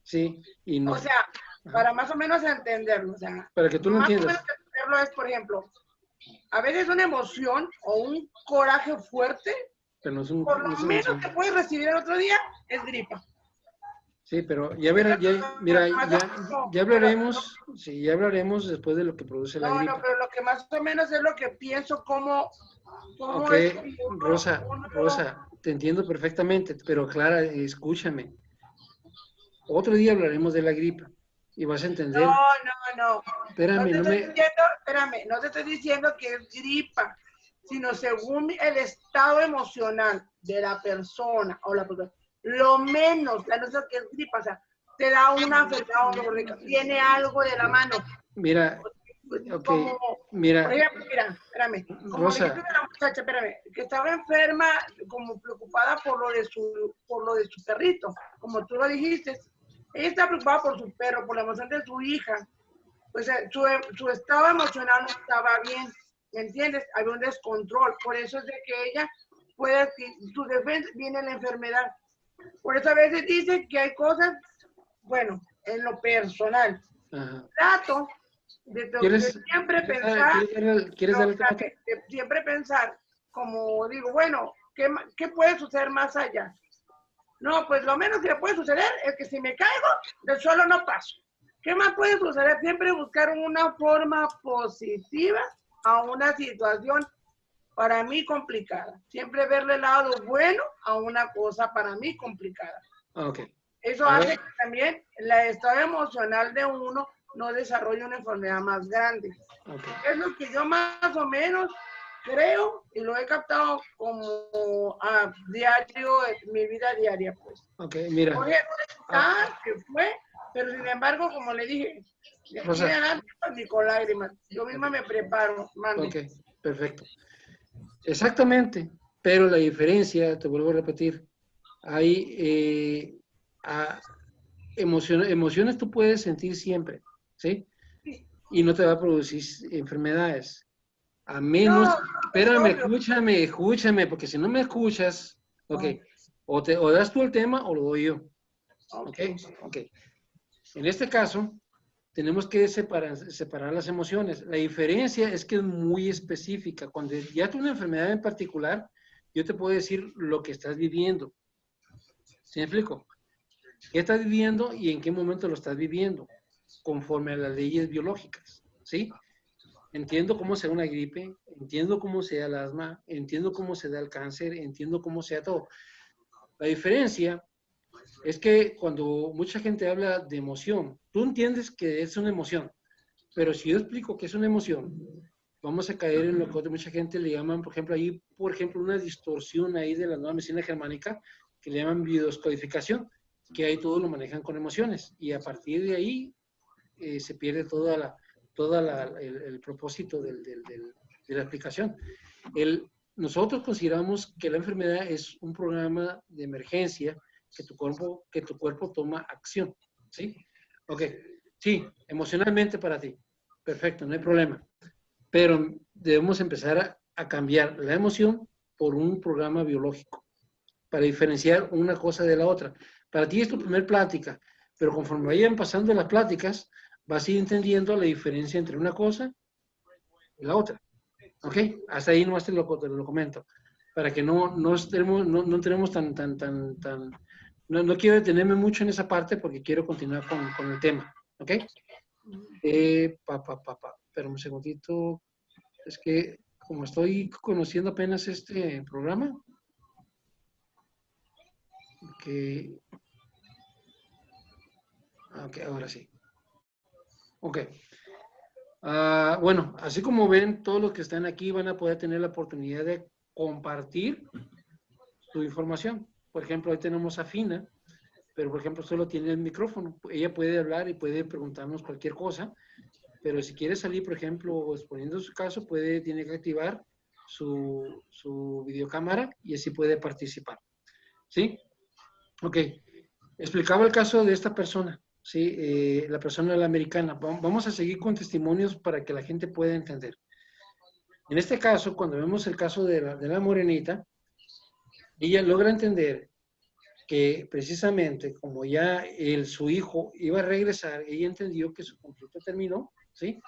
Sí, y no. O sea, para más o menos entenderlo, o sea, para que tú lo entiendas. Más o menos entenderlo es, por ejemplo, a veces una emoción o un coraje fuerte, pero no es un, por lo menos que puedes recibir el otro día, es gripa. Sí, pero ya verás, mira, ya hablaremos, sí, ya hablaremos después de lo que produce la gripa. No, pero lo que más o menos es lo que pienso, cómo ok, Rosa, te entiendo perfectamente, pero Clara, escúchame. Otro día hablaremos de la gripa y vas a entender. No. Espérame, no te estoy diciendo que es gripa, sino según el estado emocional de la persona o la persona. Lo menos, no sé que es gripa, o sea, te da una enfermedad oncológica, tiene algo de la mano. Mira, como, mira. Por ejemplo, espérame, como Rosa. dijiste de la muchacha, que estaba enferma, como preocupada por lo de su perrito, como tú lo dijiste. Ella está preocupada por su perro, por la emoción de su hija. Pues su estado emocional no estaba bien, ¿me entiendes? Había un descontrol, por eso es de que ella puede, su defensa viene la enfermedad. Por eso a veces dice que hay cosas, bueno, en lo personal. Ajá. Trato de siempre pensar, siempre pensar, como digo, bueno, ¿qué puede suceder más allá? No, pues lo menos que puede suceder es que si me caigo, del suelo no paso. ¿Qué más puede suceder? Siempre buscar una forma positiva a una situación para mí complicada. Siempre verle el lado bueno a una cosa para mí complicada. Okay. Eso hace que también el estado emocional de uno no desarrolle una enfermedad más grande. Okay. Es lo que yo más o menos creo y lo he captado como a diario, en mi vida diaria, pues. Ok, mira. Oye, que fue, pero sin embargo, como le dije, ni con lágrimas. Yo misma me preparo, mande. Ok, perfecto. Exactamente, pero la diferencia, te vuelvo a repetir, hay emociones tú puedes sentir siempre, ¿sí? Y no te va a producir enfermedades. A menos, espérame, escúchame, porque si no me escuchas, ok, o das tú el tema o lo doy yo. Ok. En este caso, tenemos que separar las emociones. La diferencia es que es muy específica. Cuando ya tienes una enfermedad en particular, yo te puedo decir lo que estás viviendo. ¿Sí me explico? ¿Qué estás viviendo y en qué momento lo estás viviendo? Conforme a las leyes biológicas, ¿sí? Entiendo cómo se da una gripe, entiendo cómo se da el asma, entiendo cómo se da el cáncer, entiendo cómo se da todo. La diferencia es que cuando mucha gente habla de emoción, tú entiendes que es una emoción, pero si yo explico que es una emoción, vamos a caer en lo que mucha gente le llaman, por ejemplo, una distorsión ahí de la nueva medicina germánica, que le llaman biodescodificación, que ahí todo lo manejan con emociones, y a partir de ahí se pierde el propósito de la explicación. Nosotros consideramos que la enfermedad es un programa de emergencia que tu cuerpo toma acción, ¿sí? Ok, sí, emocionalmente para ti, perfecto, no hay problema, pero debemos empezar a cambiar la emoción por un programa biológico para diferenciar una cosa de la otra. Para ti es tu primer plática, pero conforme vayan pasando las pláticas, vas a ir entendiendo la diferencia entre una cosa y la otra. ¿Ok? Hasta ahí nomás te lo comento. Para que no tenemos no quiero detenerme mucho en esa parte porque quiero continuar con el tema. ¿Ok? Espera un segundito. Es que como estoy conociendo apenas este programa, ok, ahora sí. Ok. Bueno, así como ven, todos los que están aquí van a poder tener la oportunidad de compartir su información. Por ejemplo, hoy tenemos a Fina, pero por ejemplo solo tiene el micrófono. Ella puede hablar y puede preguntarnos cualquier cosa, pero si quiere salir, por ejemplo, exponiendo su caso, tiene que activar su videocámara y así puede participar. ¿Sí? Ok. explicaba el caso de esta persona, ¿sí? La persona la americana. Vamos a seguir con testimonios para que la gente pueda entender. En este caso, cuando vemos el caso de la morenita, ella logra entender que precisamente como ya su hijo iba a regresar, ella entendió que su conflicto terminó, ¿sí?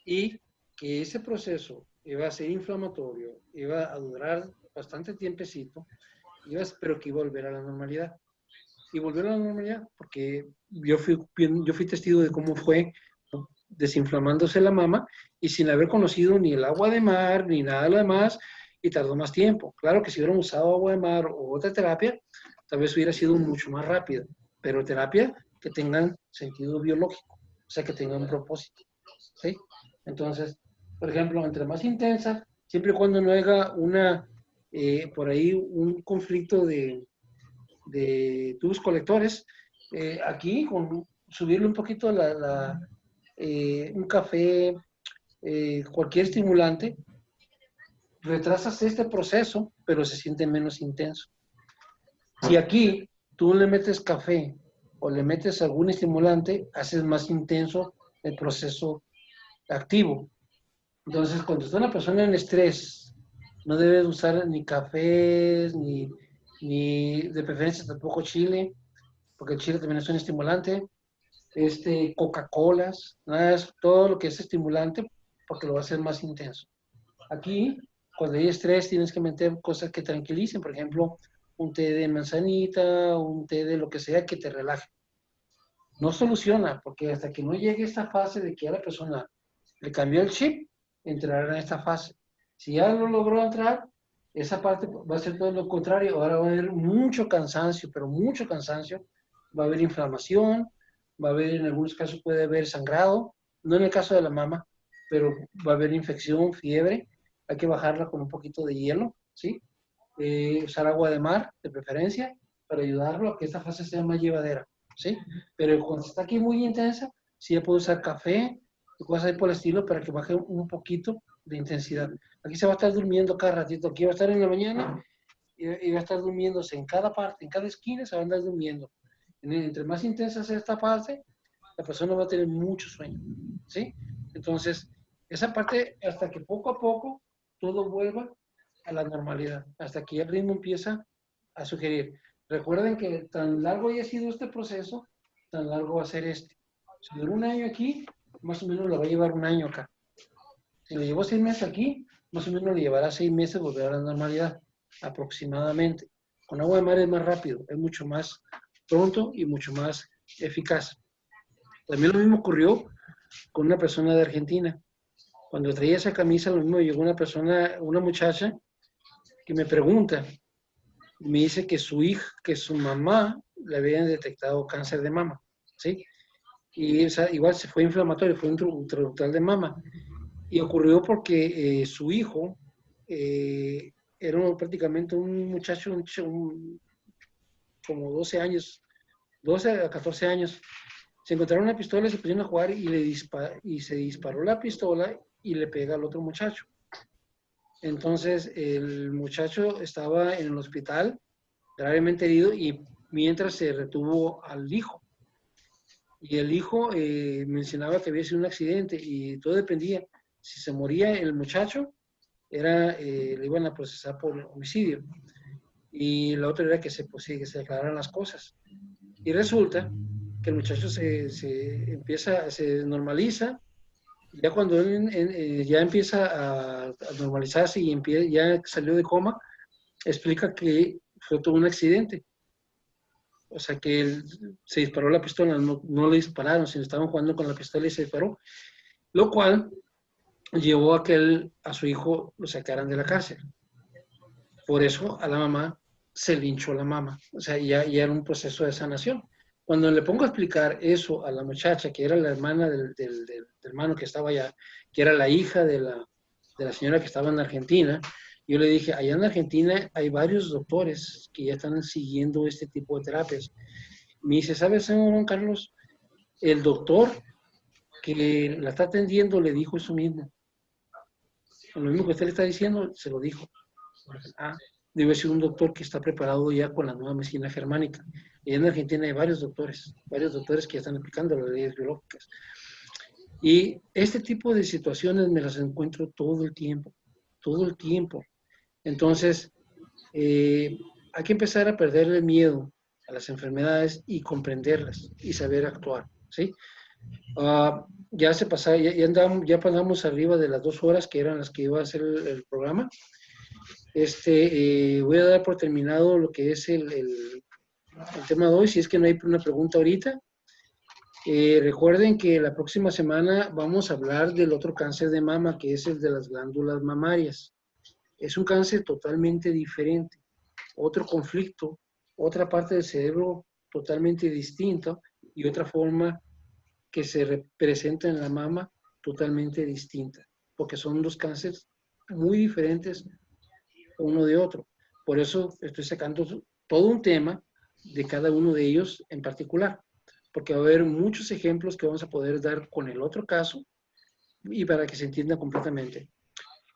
Y que ese proceso iba a ser inflamatorio, iba a durar bastante tiempecito, pero que iba a volver a la normalidad. Y volver a la normalidad, porque yo fui testigo de cómo fue desinflamándose la mama y sin haber conocido ni el agua de mar ni nada de lo demás, y tardó más tiempo. Claro que si hubieran usado agua de mar o otra terapia, tal vez hubiera sido mucho más rápido, pero terapia que tengan sentido biológico, o sea, que tengan un propósito, ¿sí? Entonces, por ejemplo, entre más intensa, siempre y cuando no haya por ahí un conflicto de tubos colectores, aquí con subirle un poquito un café, cualquier estimulante, retrasas este proceso, pero se siente menos intenso. Si aquí tú le metes café o le metes algún estimulante, haces más intenso el proceso activo. Entonces, cuando está una persona en estrés, no debes usar ni cafés, ni de preferencia tampoco chile, porque el chile también es un estimulante, Coca-Colas, nada, todo lo que es estimulante, porque lo va a hacer más intenso. Aquí, cuando hay estrés, tienes que meter cosas que tranquilicen, por ejemplo, un té de manzanita, un té de lo que sea que te relaje. No soluciona, porque hasta que no llegue esta fase de que a la persona le cambió el chip, entrará en esta fase. Si ya lo logró entrar, esa parte va a ser todo lo contrario. Ahora va a haber mucho cansancio, pero mucho cansancio. Va a haber inflamación, va a haber, en algunos casos puede haber sangrado, no en el caso de la mama, pero va a haber infección, fiebre. Hay que bajarla con un poquito de hielo, ¿sí? Usar agua de mar, de preferencia, para ayudarlo a que esta fase sea más llevadera, ¿sí? Pero cuando está aquí muy intensa, sí ya puedo usar café, cosas ahí por el estilo, para que baje un poquito de intensidad. Aquí se va a estar durmiendo cada ratito, aquí va a estar en la mañana y va a estar durmiéndose en cada parte, en cada esquina se va a andar durmiendo. Entre más intensa sea esta fase, la persona va a tener mucho sueño, ¿sí? Entonces, esa parte, hasta que poco a poco todo vuelva a la normalidad, hasta que el ritmo empieza a sugerir. Recuerden que tan largo haya sido este proceso, tan largo va a ser este. Si duró un año aquí, más o menos le va a llevar un año acá. Si le llevó 6 meses aquí, más o menos le llevará 6 meses volver a la normalidad, aproximadamente. Con agua de mar es más rápido, es mucho más pronto y mucho más eficaz. También lo mismo ocurrió con una persona de Argentina. Cuando traía esa camisa, lo mismo llegó una muchacha que me pregunta, me dice que su mamá le habían detectado cáncer de mama, ¿sí? Y igual se fue inflamatorio, fue intraductal de mama. Y ocurrió porque su hijo era prácticamente un muchacho, como 12 años, 12 a 14 años. Se encontraron una pistola, se pusieron a jugar y se disparó la pistola y le pega al otro muchacho. Entonces el muchacho estaba en el hospital gravemente herido y mientras se retuvo al hijo. Y el hijo mencionaba que había sido un accidente y todo dependía. Si se moría el muchacho, le iban a procesar por homicidio. Y la otra era que se declararan las cosas. Y resulta que el muchacho se normaliza. Ya cuando él ya empieza a normalizarse y ya salió de coma, explica que fue todo un accidente. O sea, que él se disparó la pistola, no le dispararon, sino estaban jugando con la pistola y se disparó. Lo cual llevó a que a su hijo lo sacaran de la cárcel. Por eso a la mamá se linchó la mamá. O sea, ya era un proceso de sanación. Cuando le pongo a explicar eso a la muchacha, que era la hermana del hermano que estaba allá, que era la hija de la señora que estaba en Argentina, yo le dije, allá en Argentina hay varios doctores que ya están siguiendo este tipo de terapias. Me dice, ¿sabes, señor Juan Carlos? El doctor que la está atendiendo le dijo eso mismo. Lo mismo que usted le está diciendo, se lo dijo. Ah, debe ser un doctor que está preparado ya con la nueva medicina germánica. Y en Argentina hay varios doctores que ya están aplicando las leyes biológicas. Y este tipo de situaciones me las encuentro todo el tiempo. Entonces, hay que empezar a perderle miedo a las enfermedades y comprenderlas y saber actuar, ¿sí? Ya se pasaba, ya pasamos arriba de las 2 horas que eran las que iba a hacer el programa. Voy a dar por terminado lo que es el tema de hoy, si es que no hay una pregunta ahorita. Recuerden que la próxima semana vamos a hablar del otro cáncer de mama, que es el de las glándulas mamarias. Es un cáncer totalmente diferente, otro conflicto, otra parte del cerebro totalmente distinta y otra forma que se representa en la mama totalmente distinta, porque son dos cánceres muy diferentes uno de otro. Por eso estoy sacando todo un tema de cada uno de ellos en particular, porque va a haber muchos ejemplos que vamos a poder dar con el otro caso y para que se entienda completamente.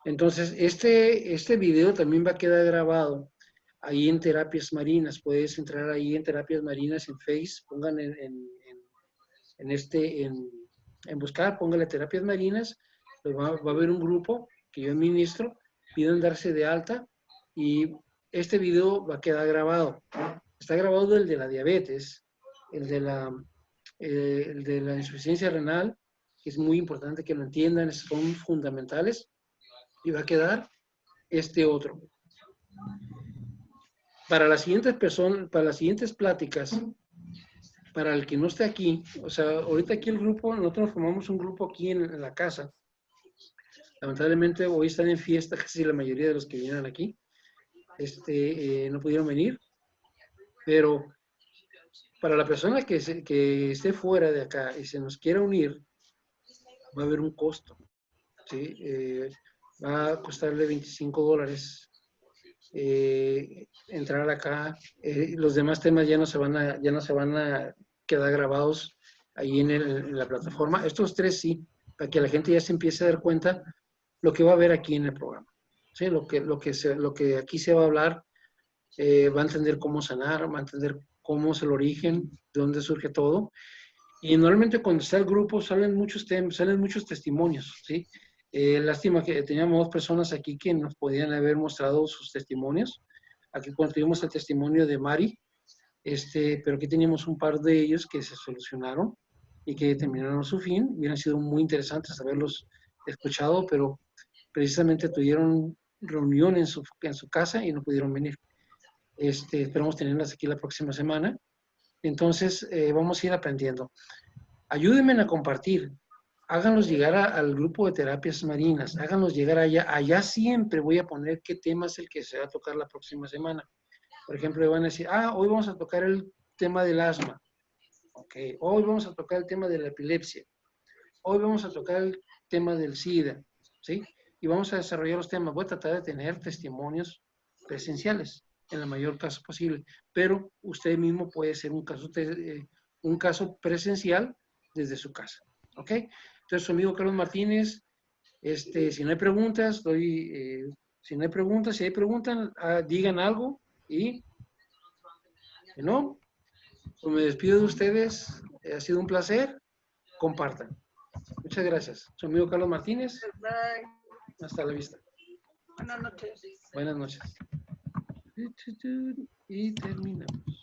Entonces, este video también va a quedar grabado ahí en Terapias Marinas. Puedes entrar ahí en Terapias Marinas en Face, pongan en buscar, póngale Terapias Marinas, pues va a haber un grupo que yo administro, pidan darse de alta y este video va a quedar grabado. Está grabado el de la diabetes, el de la insuficiencia renal, que es muy importante que lo entiendan, son fundamentales, y va a quedar este otro. Para las siguientes personas, para las siguientes pláticas, para el que no esté aquí, o sea, ahorita aquí el grupo, nosotros formamos un grupo aquí en la casa. Lamentablemente hoy están en fiesta casi la mayoría de los que vienen aquí. No pudieron venir, pero para la persona que esté fuera de acá y se nos quiera unir, va a haber un costo, ¿sí? Va a costarle $25 entrar acá. Los demás temas ya no se van a quedar grabados ahí en la plataforma. Estos 3 sí, para que la gente ya se empiece a dar cuenta lo que va a haber aquí en el programa. ¿Sí? Lo que aquí se va a hablar, va a entender cómo sanar, va a entender cómo es el origen, de dónde surge todo. Y normalmente cuando está el grupo salen muchos testimonios, ¿sí? Lástima que teníamos 2 personas aquí que nos podían haber mostrado sus testimonios. Aquí cuando tuvimos el testimonio de Mari, pero aquí teníamos un par de ellos que se solucionaron y que terminaron su fin. Hubieran sido muy interesantes haberlos escuchado, pero precisamente tuvieron reunión en su casa y no pudieron venir. Esperamos tenerlas aquí la próxima semana. Entonces, vamos a ir aprendiendo. Ayúdenme a compartir. Háganlos llegar al grupo de Terapias Marinas. Háganlos llegar allá. Allá siempre voy a poner qué tema es el que se va a tocar la próxima semana. Por ejemplo, le van a decir, hoy vamos a tocar el tema del asma. Ok. Hoy vamos a tocar el tema de la epilepsia. Hoy vamos a tocar el tema del SIDA. ¿Sí? Y vamos a desarrollar los temas. Voy a tratar de tener testimonios presenciales en el mayor caso posible. Pero usted mismo puede ser un caso presencial desde su casa. ¿Ok? Entonces, su amigo Carlos Martínez, si no hay preguntas, si hay preguntas, digan algo y, ¿no? Pues me despido de ustedes, ha sido un placer, compartan. Muchas gracias. Su amigo Carlos Martínez. Bye. Hasta la vista. Buenas noches. Buenas noches. Y terminamos.